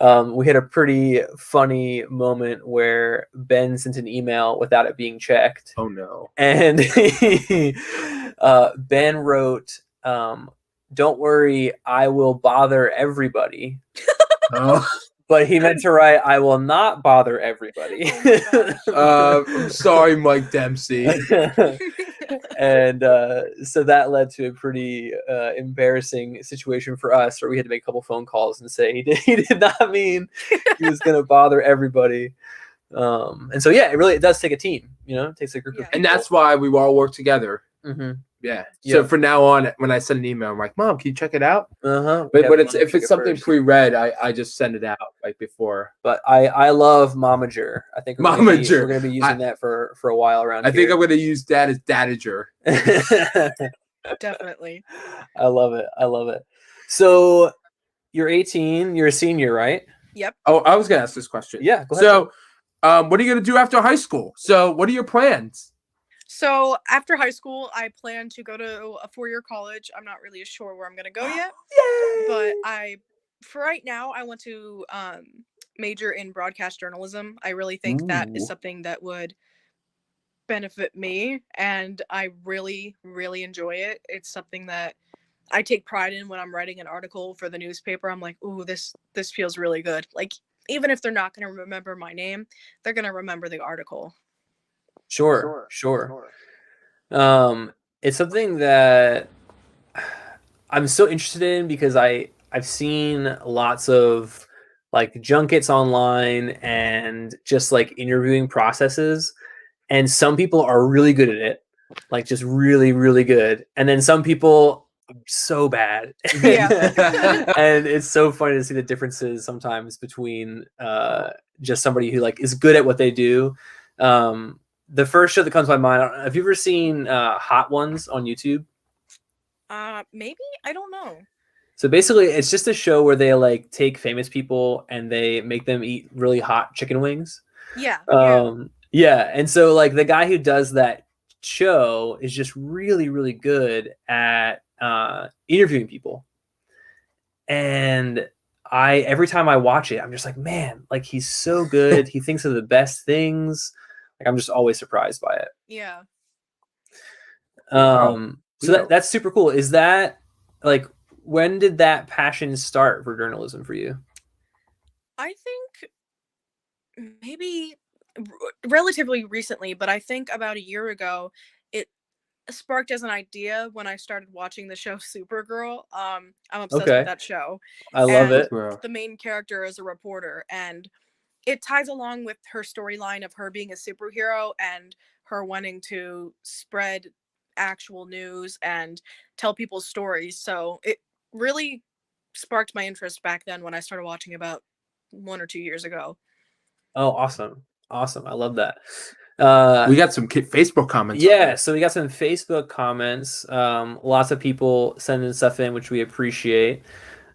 Speaker 1: We had a pretty funny moment where Ben sent an email without it being checked.
Speaker 2: Oh no.
Speaker 1: And Ben wrote, "Don't worry, I will bother everybody."
Speaker 2: Oh.
Speaker 1: But he meant to write, "I will not bother everybody."
Speaker 2: I'm sorry, Mike Dempsey.
Speaker 1: And so that led to a pretty embarrassing situation for us, where we had to make a couple phone calls and say he did not mean he was going to bother everybody. And so, yeah, it does take a team, it takes a group of people.
Speaker 2: And that's why we all work together.
Speaker 1: Mm-hmm.
Speaker 2: Yeah. So from now on, when I send an email, I'm like, Mom, can you check it out?
Speaker 1: Uh-huh.
Speaker 2: But if it's something pre-read, I just send it out like before.
Speaker 1: But I love Momager. I think we're going to be using that for a while around here.
Speaker 2: I think I'm going to use that as Dadager.
Speaker 3: Definitely.
Speaker 1: I love it. So you're 18. You're a senior, right?
Speaker 3: Yep.
Speaker 2: Oh, I was going to ask this question.
Speaker 1: Yeah, go ahead.
Speaker 2: So what are you going to do after high school? So what are your plans?
Speaker 3: So after high school, I plan to go to a 4-year college. I'm not really sure where I'm going to go yet.
Speaker 2: Yay!
Speaker 3: But for right now, I want to major in broadcast journalism. I really think that is something that would benefit me, and I really, really enjoy it. It's something that I take pride in when I'm writing an article for the newspaper. I'm like, ooh, this feels really good. Like, even if they're not going to remember my name, they're going to remember the article.
Speaker 1: Sure. It's something that I'm so interested in because I've seen lots of like junkets online and just like interviewing processes, and some people are really good at it, like just really, really good, and then some people are so bad.
Speaker 3: Yeah.
Speaker 1: And it's so funny to see the differences sometimes between just somebody who like is good at what they do. The first show that comes to my mind, have you ever seen Hot Ones on YouTube?
Speaker 3: Maybe, I don't know.
Speaker 1: So basically, it's just a show where they like take famous people and they make them eat really hot chicken wings.
Speaker 3: Yeah.
Speaker 1: Yeah. And so like the guy who does that show is just really, really good at interviewing people. And every time I watch it, I'm just like, man, like he's so good. He thinks of the best things. Like I'm just always surprised by it.
Speaker 3: Yeah.
Speaker 1: So that's super cool. Is that like, when did that passion start for journalism for you?
Speaker 3: I think maybe relatively recently, but I think about a year ago, it sparked as an idea when I started watching the show Supergirl. I'm obsessed with that show.
Speaker 1: I love it.
Speaker 3: The main character is a reporter, and it ties along with her storyline of her being a superhero and her wanting to spread actual news and tell people's stories. So it really sparked my interest back then when I started watching about 1 or 2 years ago.
Speaker 1: Oh, awesome. I love that.
Speaker 2: We got some Facebook comments.
Speaker 1: Yeah, so we got some Facebook comments. Lots of people sending stuff in, which we appreciate.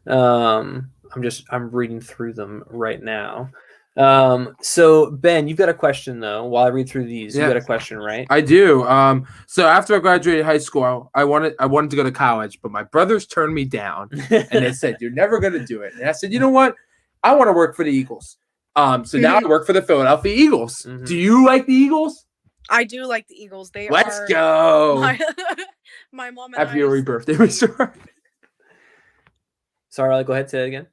Speaker 1: I'm reading through them right now. So Ben, you've got a question though. While I read through these, you got a question, right?
Speaker 2: I do. So after I graduated high school, I wanted to go to college, but my brothers turned me down, and they said, "You're never going to do it." And I said, "You know what? I want to work for the Eagles." So now I work for the Philadelphia Eagles. Mm-hmm. Do you like the Eagles?
Speaker 3: I do like the Eagles.
Speaker 2: Let's go.
Speaker 3: My mom and
Speaker 2: Happy early birthday, Mr.
Speaker 1: Sorry, go ahead. Say it again.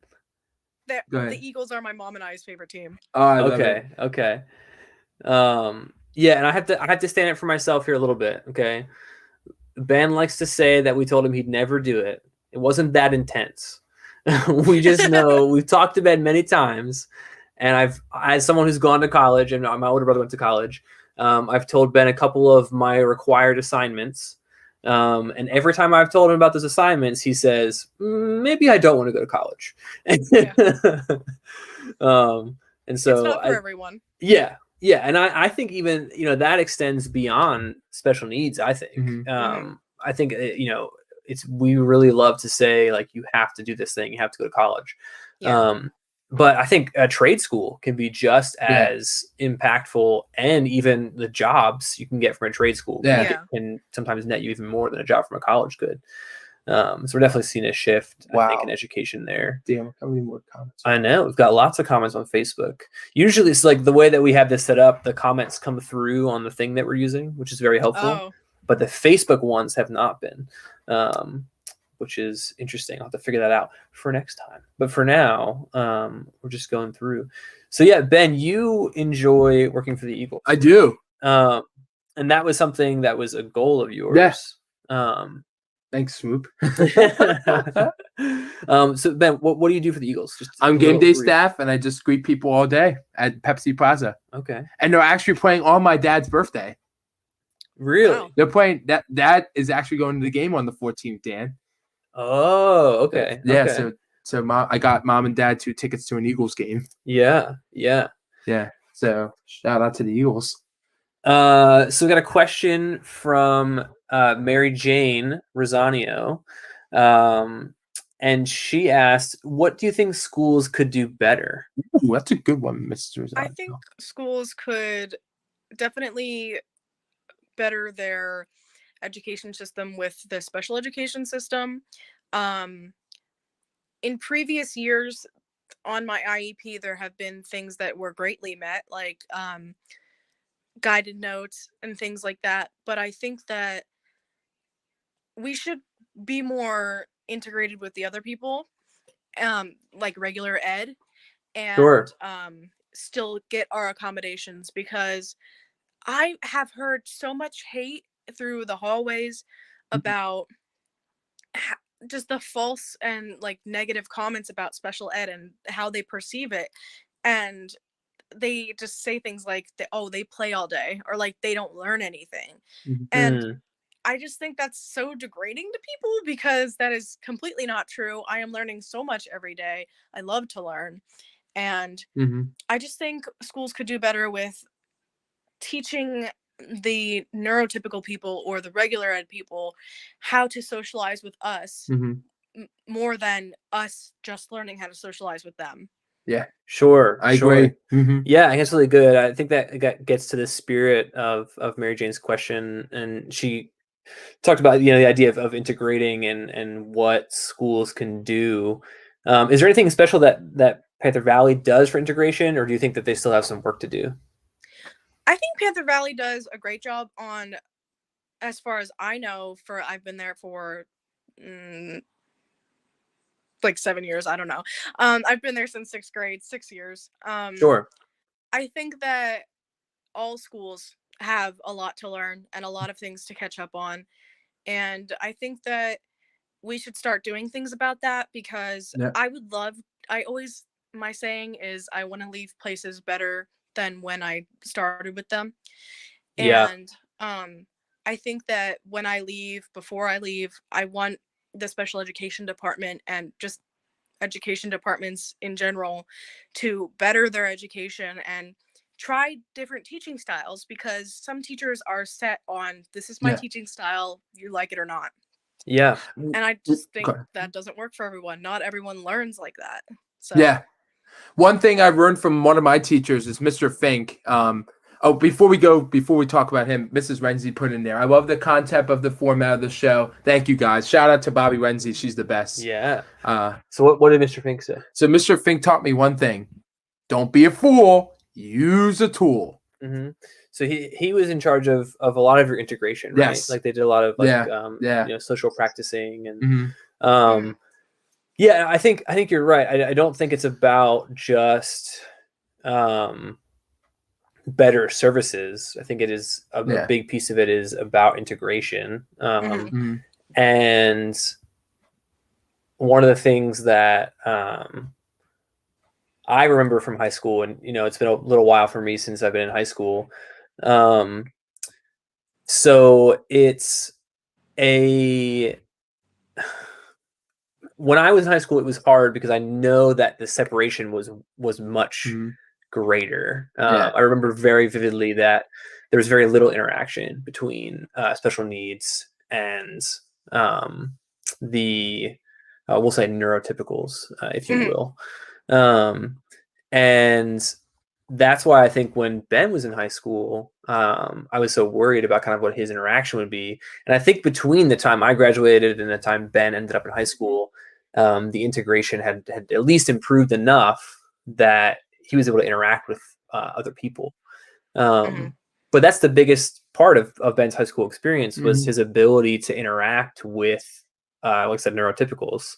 Speaker 3: The Eagles are my mom and I's favorite team.
Speaker 1: Okay. Yeah, and I have to stand up for myself here a little bit. Okay. Ben likes to say that we told him he'd never do it. It wasn't that intense. We just know we've talked to Ben many times, and as someone who's gone to college, and my older brother went to college, I've told Ben a couple of my required assignments. And every time I've told him about those assignments, he says, maybe I don't want to go to college. And so
Speaker 3: it's not for everyone.
Speaker 1: Yeah. And I think even, that extends beyond special needs, I think. Mm-hmm. I think, we really love to say, like, you have to do this thing, you have to go to college. Yeah. But I think a trade school can be just as impactful, and even the jobs you can get from a trade school can sometimes net you even more than a job from a college could. So we're definitely seeing a shift, I think, in education there.
Speaker 2: Damn, how many more comments?
Speaker 1: I know. We've got lots of comments on Facebook. Usually it's like the way that we have this set up, the comments come through on the thing that we're using, which is very helpful.
Speaker 3: Oh.
Speaker 1: But the Facebook ones have not been, which is interesting. I'll have to figure that out for next time. But for now, we're just going through. So yeah, Ben, you enjoy working for the Eagles.
Speaker 2: I do.
Speaker 1: And that was something that was a goal of yours.
Speaker 2: Yes.
Speaker 1: Thanks,
Speaker 2: Swoop.
Speaker 1: So Ben, what do you do for the Eagles?
Speaker 2: I'm game day staff, and I just greet people all day at Pepsi Plaza.
Speaker 1: Okay.
Speaker 2: And they're actually playing on my dad's birthday.
Speaker 1: Really?
Speaker 3: Wow.
Speaker 2: They're playing that. Dad is actually going to the game on the 14th, Dan.
Speaker 1: Oh, okay.
Speaker 2: Yeah.
Speaker 1: Okay.
Speaker 2: So I got mom and dad 2 tickets to an Eagles game.
Speaker 1: Yeah.
Speaker 2: So shout out to the Eagles.
Speaker 1: So we got a question from Mary Jane Rosanio, and she asked, "What do you think schools could do better?"
Speaker 2: Ooh, that's a good one, Mrs. Rosanio.
Speaker 3: I think schools could definitely better their education system with the special education system. In previous years on my IEP, there have been things that were greatly met, like guided notes and things like that. But I think that we should be more integrated with the other people, like regular ed, and still get our accommodations, because I have heard so much hate through the hallways about just the false and like negative comments about special ed and how they perceive it. And they just say things like, they play all day, or like they don't learn anything. And I just think that's so degrading to people, because that is completely not true. I am learning so much every day. I love to learn. And I just think schools could do better with teaching the neurotypical people or the regular ed people how to socialize with us more than us just learning how to socialize with them.
Speaker 2: Yeah,
Speaker 1: sure.
Speaker 2: I agree.
Speaker 1: Yeah, I think it's really good. I think that gets to the spirit of Mary Jane's question, and she talked about the idea of integrating and what schools can do. Is there anything special that Panther Valley does for integration, or do you think that they still have some work to do?
Speaker 3: I think Panther Valley does a great job on, as far as I know, I've been there for like 7 years. I don't know. I've been there since 6th grade, 6 years.
Speaker 1: Sure.
Speaker 3: I think that all schools have a lot to learn and a lot of things to catch up on. And I think that we should start doing things about that, because my saying is, I want to leave places better than when I started with them. And I think that before I leave, I want the special education department and just education departments in general to better their education and try different teaching styles, because some teachers are set on, this is my teaching style, you like it or not.
Speaker 1: Yeah.
Speaker 3: And I just think that doesn't work for everyone. Not everyone learns like that. So
Speaker 2: yeah. One thing I've learned from one of my teachers is Mr. Fink. Before we talk about him, Mrs. Renzi put in there, I love the concept of the format of the show. Thank you, guys. Shout out to Bobby Renzi. She's the best.
Speaker 1: Yeah. So what did Mr. Fink say?
Speaker 2: So Mr. Fink taught me one thing. Don't be a fool. Use a tool.
Speaker 1: So he was in charge of a lot of your integration, right?
Speaker 2: Yes.
Speaker 1: Like they did a lot of social practicing and yeah, I think you're right. I don't think it's about just better services. I think it is a big piece of it is about integration. And one of the things that I remember from high school, and it's been a little while for me since I've been in high school. So it's when I was in high school, it was hard because I know that the separation was much greater. I remember very vividly that there was very little interaction between special needs and we'll say neurotypicals, if you will. And that's why I think when Ben was in high school, I was so worried about kind of what his interaction would be. And I think between the time I graduated and the time Ben ended up in high school, the integration had at least improved enough that he was able to interact with other people. But that's the biggest part of Ben's high school experience was his ability to interact with, like I said, neurotypicals.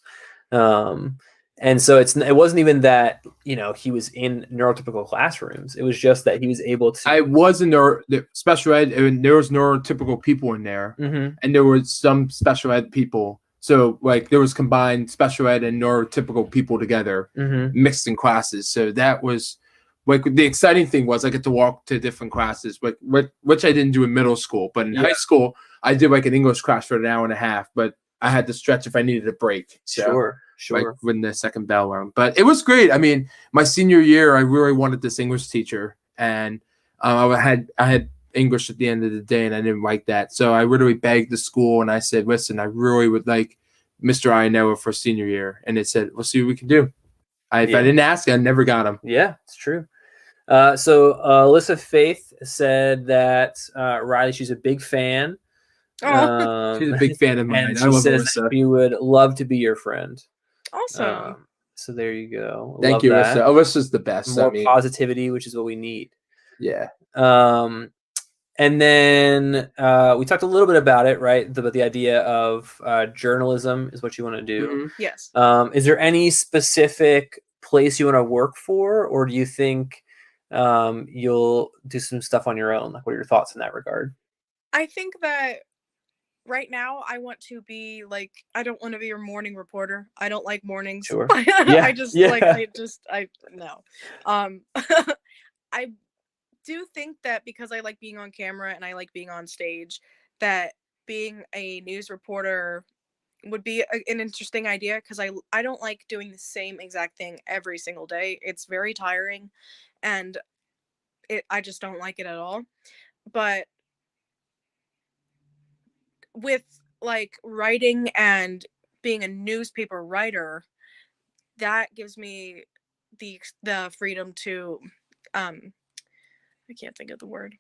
Speaker 1: And so it wasn't even that, he was in neurotypical classrooms. It was just that he was able to.
Speaker 2: I was in special ed, and there was neurotypical people in there, and there were some special ed people. So like there was combined special ed and neurotypical people together, mixed in classes. So that was like the exciting thing was I get to walk to different classes, which I didn't do in middle school. But in high school, I did like an English class for an hour and a half, but I had to stretch if I needed a break. So,
Speaker 1: Sure.
Speaker 2: Like when the second bell rang. But it was great. I mean, my senior year, I really wanted this English teacher, and I had English at the end of the day, and I didn't like that. So I literally begged the school, and I said, "Listen, I really would like Mr. Ionoa for senior year." And it said, "We'll see what we can do." If I didn't ask, I never got him.
Speaker 1: Yeah, it's true. So Alyssa Faith said that Reilly, she's a big fan.
Speaker 2: She's a big fan of mine.
Speaker 1: And she says she would love to be your friend.
Speaker 3: Awesome.
Speaker 1: So there you go.
Speaker 2: Thank you, Alyssa. Alyssa's the best.
Speaker 1: More positivity, which is what we need.
Speaker 2: Yeah.
Speaker 1: And then we talked a little bit about it, right? About the idea of journalism is what you want to do.
Speaker 3: Yes.
Speaker 1: Is there any specific place you want to work for, or do you think you'll do some stuff on your own? Like, what are your thoughts in that regard?
Speaker 3: I think that right now I want to be like, I don't want to be your morning reporter. I don't like mornings.
Speaker 1: Sure.
Speaker 3: I no. I do think that because I like being on camera and I like being on stage, that being a news reporter would be an interesting idea, because I don't like doing the same exact thing every single day. It's very tiring, and I just don't like it at all. But with like writing and being a newspaper writer, that gives me the freedom to I can't think of the word,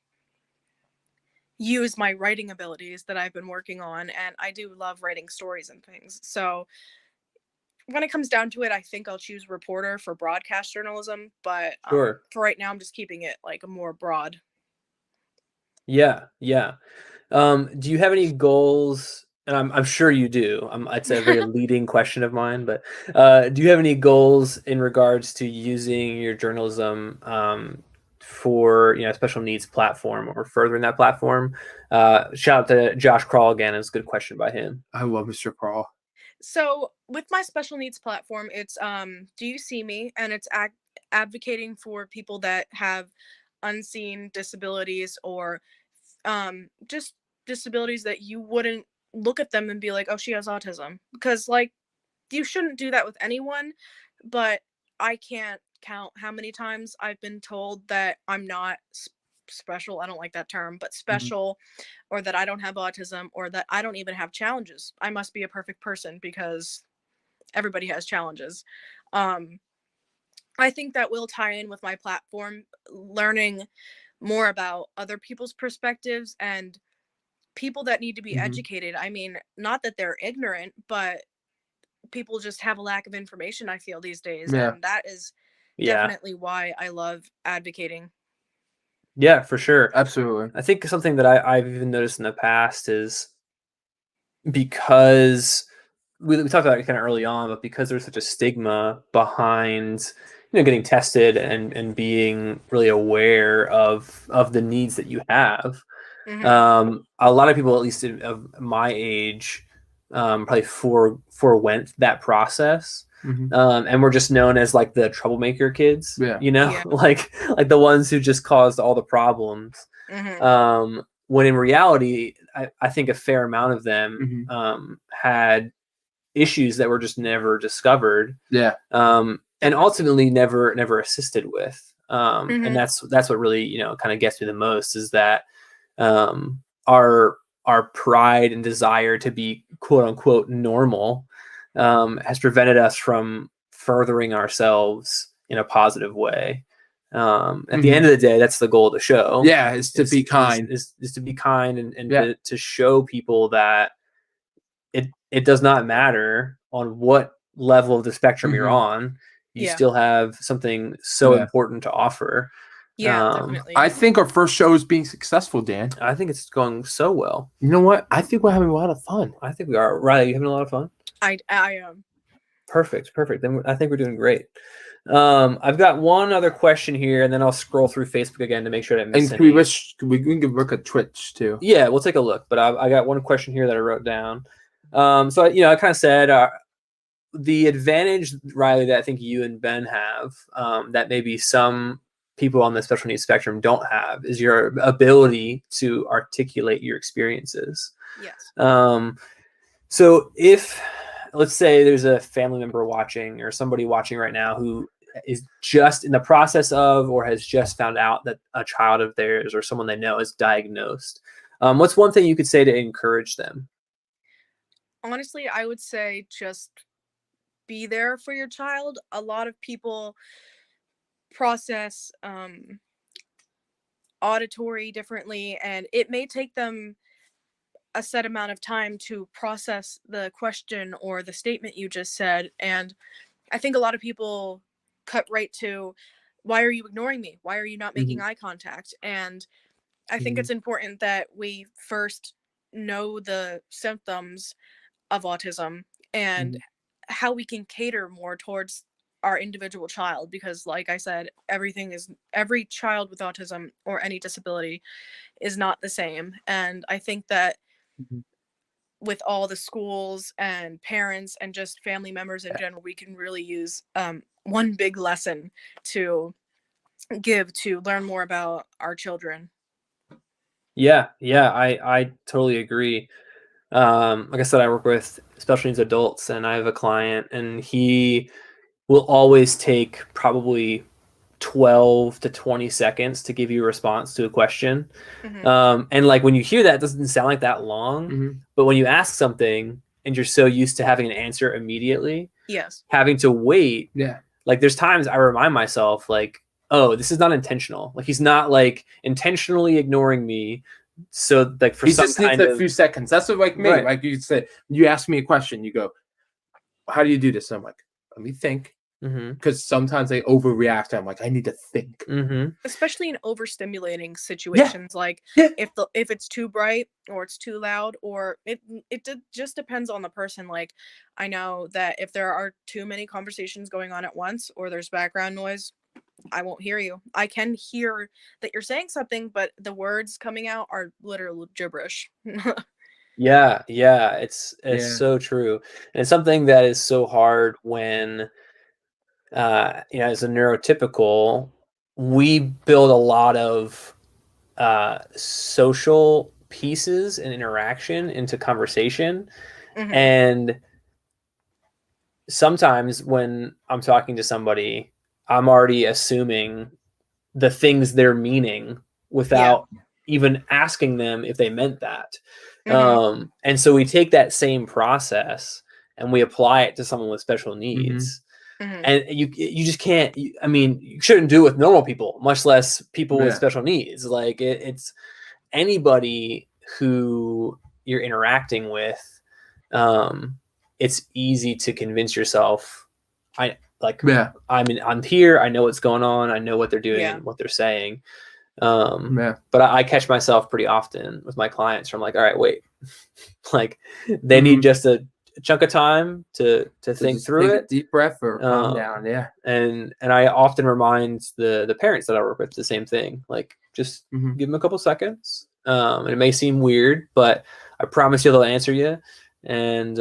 Speaker 3: use my writing abilities that I've been working on, and I do love writing stories and things. So when it comes down to it, I think I'll choose reporter for broadcast journalism, but for right now I'm just keeping it like a more broad.
Speaker 1: Yeah. Do you have any goals? And I'm sure you do. It's a very leading question of mine, but do you have any goals in regards to using your journalism for special needs platform or furthering that platform? Shout out to Josh Crawl again. It was a good question by him.
Speaker 2: I love Mr. Crawl.
Speaker 3: So with my special needs platform, it's Do You See Me? And it's advocating for people that have unseen disabilities, or just disabilities that you wouldn't look at them and be like, oh, she has autism, because like you shouldn't do that with anyone. But I can't count how many times I've been told that I'm not special. I don't like that term, but special, or that I don't have autism, or that I don't even have challenges. I must be a perfect person because everybody has challenges. I think that will tie in with my platform, learning more about other people's perspectives and people that need to be educated. I mean, not that they're ignorant, but people just have a lack of information, I feel, these days. And that is definitely why I love advocating.
Speaker 1: Yeah, for sure.
Speaker 2: Absolutely.
Speaker 1: I think something that I've even noticed in the past is, because we talked about it kind of early on, but because there's such a stigma behind getting tested and being really aware of the needs that you have. A lot of people, at least of my age, probably forewent that process. And we're just known as like the troublemaker kids, like the ones who just caused all the problems. When in reality, I think a fair amount of them had issues that were just never discovered. And ultimately never assisted with. And that's what really, kind of gets me the most, is that our pride and desire to be quote unquote normal has prevented us from furthering ourselves in a positive way. At the end of the day, that's the goal of the show.
Speaker 2: Yeah, is to be kind.
Speaker 1: Is to be kind and to show people that it does not matter on what level of the spectrum you're on. You still have something so important to offer.
Speaker 3: Yeah, definitely.
Speaker 2: I think our first show is being successful, Dan.
Speaker 1: I think it's going so well.
Speaker 2: You know what? I think we're having a lot of fun.
Speaker 1: I think we are. Riley, you having a lot of fun?
Speaker 3: I am.
Speaker 1: Perfect. Then I think we're doing great. I've got one other question here, and then I'll scroll through Facebook again to make sure I didn't miss any.
Speaker 2: We can look at Twitch too.
Speaker 1: Yeah, we'll take a look. But I got one question here that I wrote down. So I kind of said the advantage, Riley, that I think you and Ben have, that maybe some people on the special needs spectrum don't have, is your ability to articulate your experiences.
Speaker 3: Yes.
Speaker 1: So if, let's say there's a family member watching or somebody watching right now who is just in the process of or has just found out that a child of theirs or someone they know is diagnosed, what's one thing you could say to encourage them?
Speaker 3: Honestly, I would say just be there for your child. A lot of people process auditory differently, and it may take them a set amount of time to process the question or the statement you just said. And I think a lot of people cut right to, why are you ignoring me? Why are you not making eye contact? And I think it's important that we first know the symptoms of autism and how we can cater more towards our individual child, because like I said, every child with autism or any disability is not the same. And I think that with all the schools and parents and just family members in general, we can really use one big lesson to give to learn more about our children.
Speaker 1: Yeah, I totally agree. Like I said, I work with special needs adults, and I have a client, and he will always take probably 12 to 20 seconds to give you a response to a question. And like when you hear that, it doesn't sound like that long, but when you ask something and you're so used to having an answer immediately, having to wait, like there's times I remind myself like, oh, this is not intentional. Like he's not like intentionally ignoring me. So like for some kind of
Speaker 2: a few seconds. That's what like me. Right. Like you said, you ask me a question, you go, how do you do this? And I'm like, let me think. Because sometimes I overreact. I'm like, I need to think.
Speaker 3: Especially in overstimulating situations, like if it's too bright or it's too loud, or it just depends on the person. Like I know that if there are too many conversations going on at once or there's background noise, I won't hear you. I can hear that you're saying something, but the words coming out are literal gibberish.
Speaker 1: Yeah, it's so true. And it's something that is so hard when as a neurotypical, we build a lot of social pieces and interaction into conversation. And sometimes when I'm talking to somebody, I'm already assuming the things they're meaning without even asking them if they meant that. And so we take that same process and we apply it to someone with special needs. And you just can't, I mean, you shouldn't do it with normal people, much less people with special needs. Like it's anybody who you're interacting with. It's easy to convince yourself, I'm here. I know what's going on. I know what they're doing and what they're saying. But I catch myself pretty often with my clients from like, all right, wait, like they need just a chunk of time to think through it.
Speaker 2: Deep breath or calm down. Yeah.
Speaker 1: And I often remind the parents that I work with the same thing. Like just give them a couple seconds. And it may seem weird, but I promise you they'll answer you. And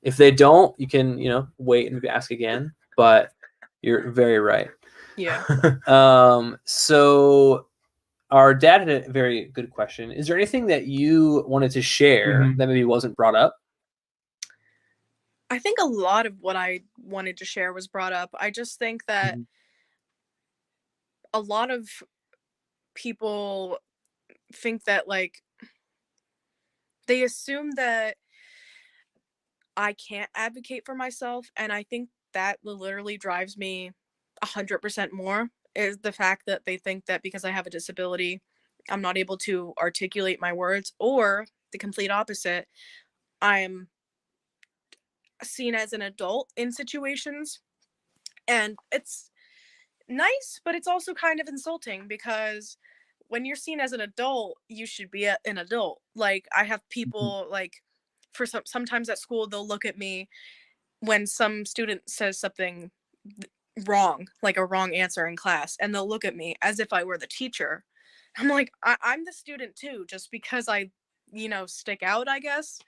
Speaker 1: if they don't, you can, wait and ask again. But you're very right.
Speaker 3: Yeah.
Speaker 1: So our dad had a very good question. Is there anything that you wanted to share that maybe wasn't brought up?
Speaker 3: I think a lot of what I wanted to share was brought up. I just think that a lot of people think that like they assume that I can't advocate for myself, and I think that literally drives me 100% more, is the fact that they think that because I have a disability, I'm not able to articulate my words, or the complete opposite, I'm seen as an adult in situations. And it's nice, but it's also kind of insulting, because when you're seen as an adult, you should be an adult. Like, I have people like, for sometimes at school, they'll look at me when some student says something wrong, like a wrong answer in class, and they'll look at me as if I were the teacher. I'm like, I'm the student too, just because I, stick out, I guess.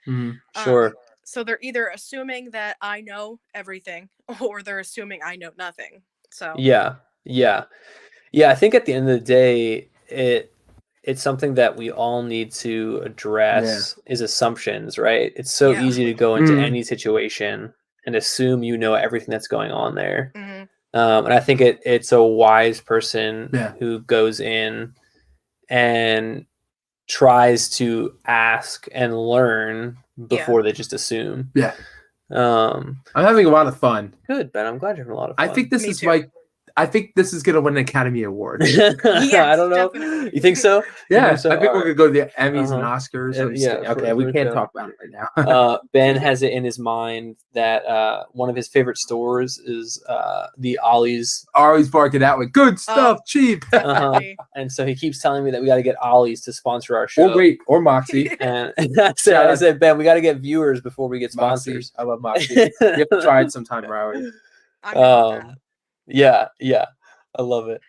Speaker 1: Sure.
Speaker 3: So they're either assuming that I know everything, or they're assuming I know nothing. So
Speaker 1: yeah. I think at the end of the day, it's something that we all need to address, is assumptions, right? It's so easy to go into any situation and assume you know everything that's going on there. And I think it's a wise person who goes in and tries to ask and learn before they just assume.
Speaker 2: I'm having a lot of fun.
Speaker 1: Good, Ben. I'm glad you're having a lot of fun.
Speaker 2: I think this is like, I think this is gonna win an Academy Award.
Speaker 3: Yes,
Speaker 1: I don't know.
Speaker 3: definitely.
Speaker 1: You think so?
Speaker 2: Yeah,
Speaker 1: think so?
Speaker 2: I think we're gonna go to the Emmys and Oscars.
Speaker 1: Yeah,
Speaker 2: we can't talk about it right now.
Speaker 1: Ben has it in his mind that one of his favorite stores is the Ollie's.
Speaker 2: Ollie's barking out with good stuff, cheap.
Speaker 1: And so he keeps telling me that we got to get Ollie's to sponsor our show.
Speaker 2: Or Moxie.
Speaker 1: And that's it. I said, Ben, we got to get viewers before we get sponsors.
Speaker 2: Moxie. I love Moxie. You have to try it sometime, Riley.
Speaker 1: Yeah, I love it.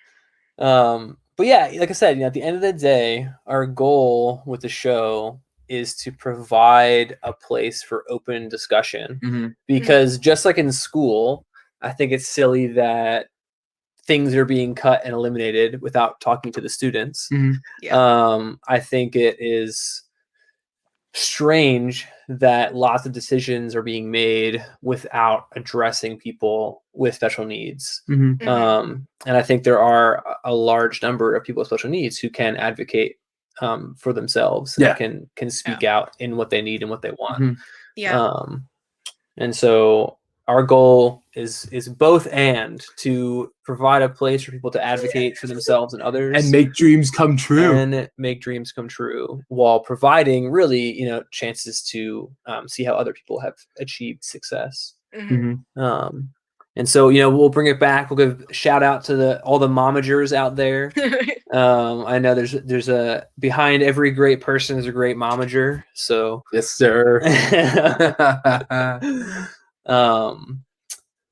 Speaker 1: But yeah, like I said, at the end of the day, our goal with the show is to provide a place for open discussion. Because just like in school, I think it's silly that things are being cut and eliminated without talking to the students. I think it is strange that lots of decisions are being made without addressing people with special needs. And I think there are a large number of people with special needs who can advocate for themselves, and can speak out in what they need and what they want. And so our goal is both and to provide a place for people to advocate for themselves and others,
Speaker 2: and make dreams come
Speaker 1: true, while providing really, chances to see how other people have achieved success. And so, we'll bring it back. We'll give a shout out to all the momagers out there. I know there's a behind every great person is a great momager. So
Speaker 2: yes, sir.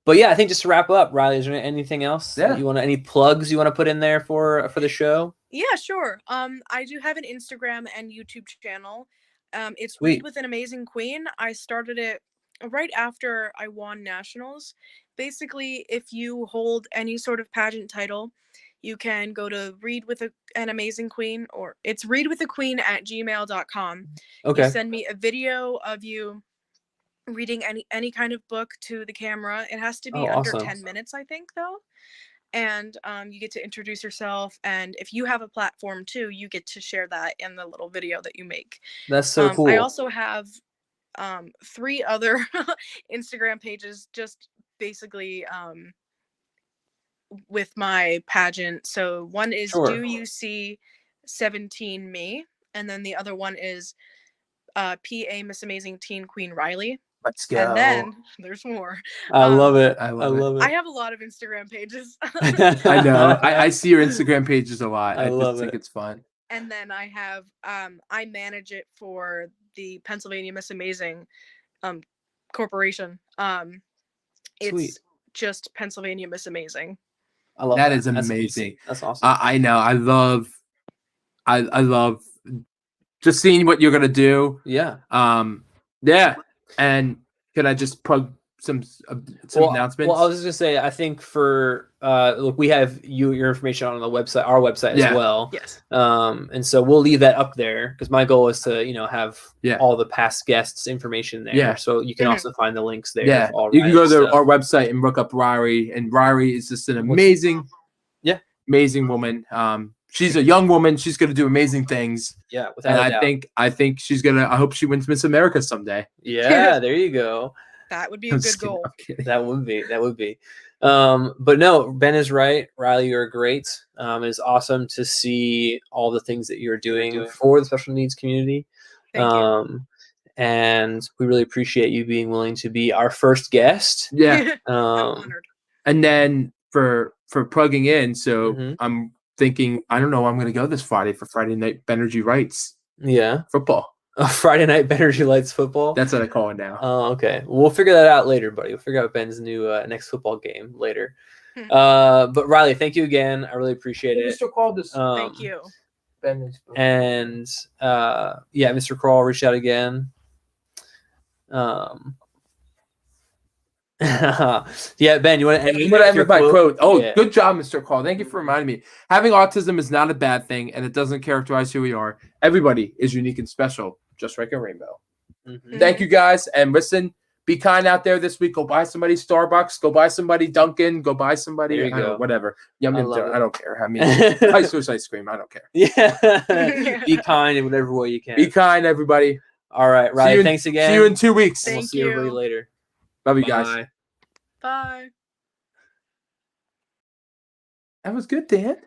Speaker 1: But yeah, I think just to wrap up, Reilly, is there anything else that you any plugs you want to put in there for the show?
Speaker 3: Yeah, sure. I do have an Instagram and YouTube channel. It's Read with an Amazing Queen. I started it right after I won nationals. Basically, if you hold any sort of pageant title, you can go to Read with an Amazing Queen, or it's readwithaqueen@gmail.com.
Speaker 1: Okay.
Speaker 3: You send me a video of you reading any kind of book to the camera. It has to be under 10 minutes, I think, though. And you get to introduce yourself, and if you have a platform too, you get to share that in the little video that you make.
Speaker 1: That's so cool.
Speaker 3: I also have 3 other Instagram pages, just basically with my pageant. So one is Do You See 17 Me, and then the other one is PA Miss Amazing Teen Queen Reilly.
Speaker 2: Let's go.
Speaker 3: And then there's more.
Speaker 1: I love it. I love it.
Speaker 3: I have a lot of Instagram pages.
Speaker 2: I know. I see your Instagram pages a lot. I
Speaker 1: love
Speaker 2: just think it's fun.
Speaker 3: And then I have I manage it for the Pennsylvania Miss Amazing corporation. It's just Pennsylvania Miss Amazing.
Speaker 1: I love
Speaker 2: that. Is amazing.
Speaker 1: That's awesome.
Speaker 2: I know. I love just seeing what you're gonna do.
Speaker 1: Yeah.
Speaker 2: Yeah. And can I just plug some announcements?
Speaker 1: Well, I was just gonna say, I think for look, we have your information on the website, our website as well.
Speaker 3: Yes.
Speaker 1: And so we'll leave that up there because my goal is to have all the past guests' information there.
Speaker 2: Yeah.
Speaker 1: So you can also find the links there.
Speaker 2: Yeah. You can go to our website and look up Reilly, and Reilly is just an amazing, amazing woman. She's a young woman. She's going to do amazing things.
Speaker 1: Yeah, without a doubt.
Speaker 2: I think she's going to. I hope she wins Miss America someday.
Speaker 1: Yeah, there you go.
Speaker 3: That would be a good goal.
Speaker 1: That would be. But no, Ben is right. Reilly, you're great. It's awesome to see all the things that you're doing for the special needs community.
Speaker 3: Thank you.
Speaker 1: And we really appreciate you being willing to be our first guest.
Speaker 2: Yeah.
Speaker 3: I'm honored.
Speaker 2: And then for plugging in, so
Speaker 1: Mm-hmm.
Speaker 2: I'm thinking, I don't know, I'm going to go this Friday for Friday Night Benergy Rights.
Speaker 1: Yeah.
Speaker 2: Football.
Speaker 1: Friday Night Benergy Lights football.
Speaker 2: That's what I call it now.
Speaker 1: Oh, okay. We'll figure that out later, buddy. We'll figure out Ben's new next football game later. But Reilly, thank you again. I really appreciate it.
Speaker 2: Mr. Caldus.
Speaker 3: Thank you.
Speaker 2: Ben
Speaker 1: and yeah, Mr. Crawl reached out again. Yeah, Ben, you want to
Speaker 2: end my quote? Oh, yeah. Good job, Mr. Call. Thank you for reminding me. Having autism is not a bad thing, and it doesn't characterize who we are. Everybody is unique and special, just like a rainbow. Mm-hmm. Thank you, guys. And listen, be kind out there this week. Go buy somebody Starbucks. Go buy somebody Dunkin'. Go buy somebody whatever. Yum Yum. I don't care. I mean, ice cream. I don't care.
Speaker 1: Yeah. Be kind in whatever way you can.
Speaker 2: Be kind, everybody.
Speaker 1: All right, Reilly. Thanks again.
Speaker 2: See you in 2 weeks.
Speaker 1: We'll see everybody later.
Speaker 2: Love you guys.
Speaker 3: Bye.
Speaker 2: That was good, Dan.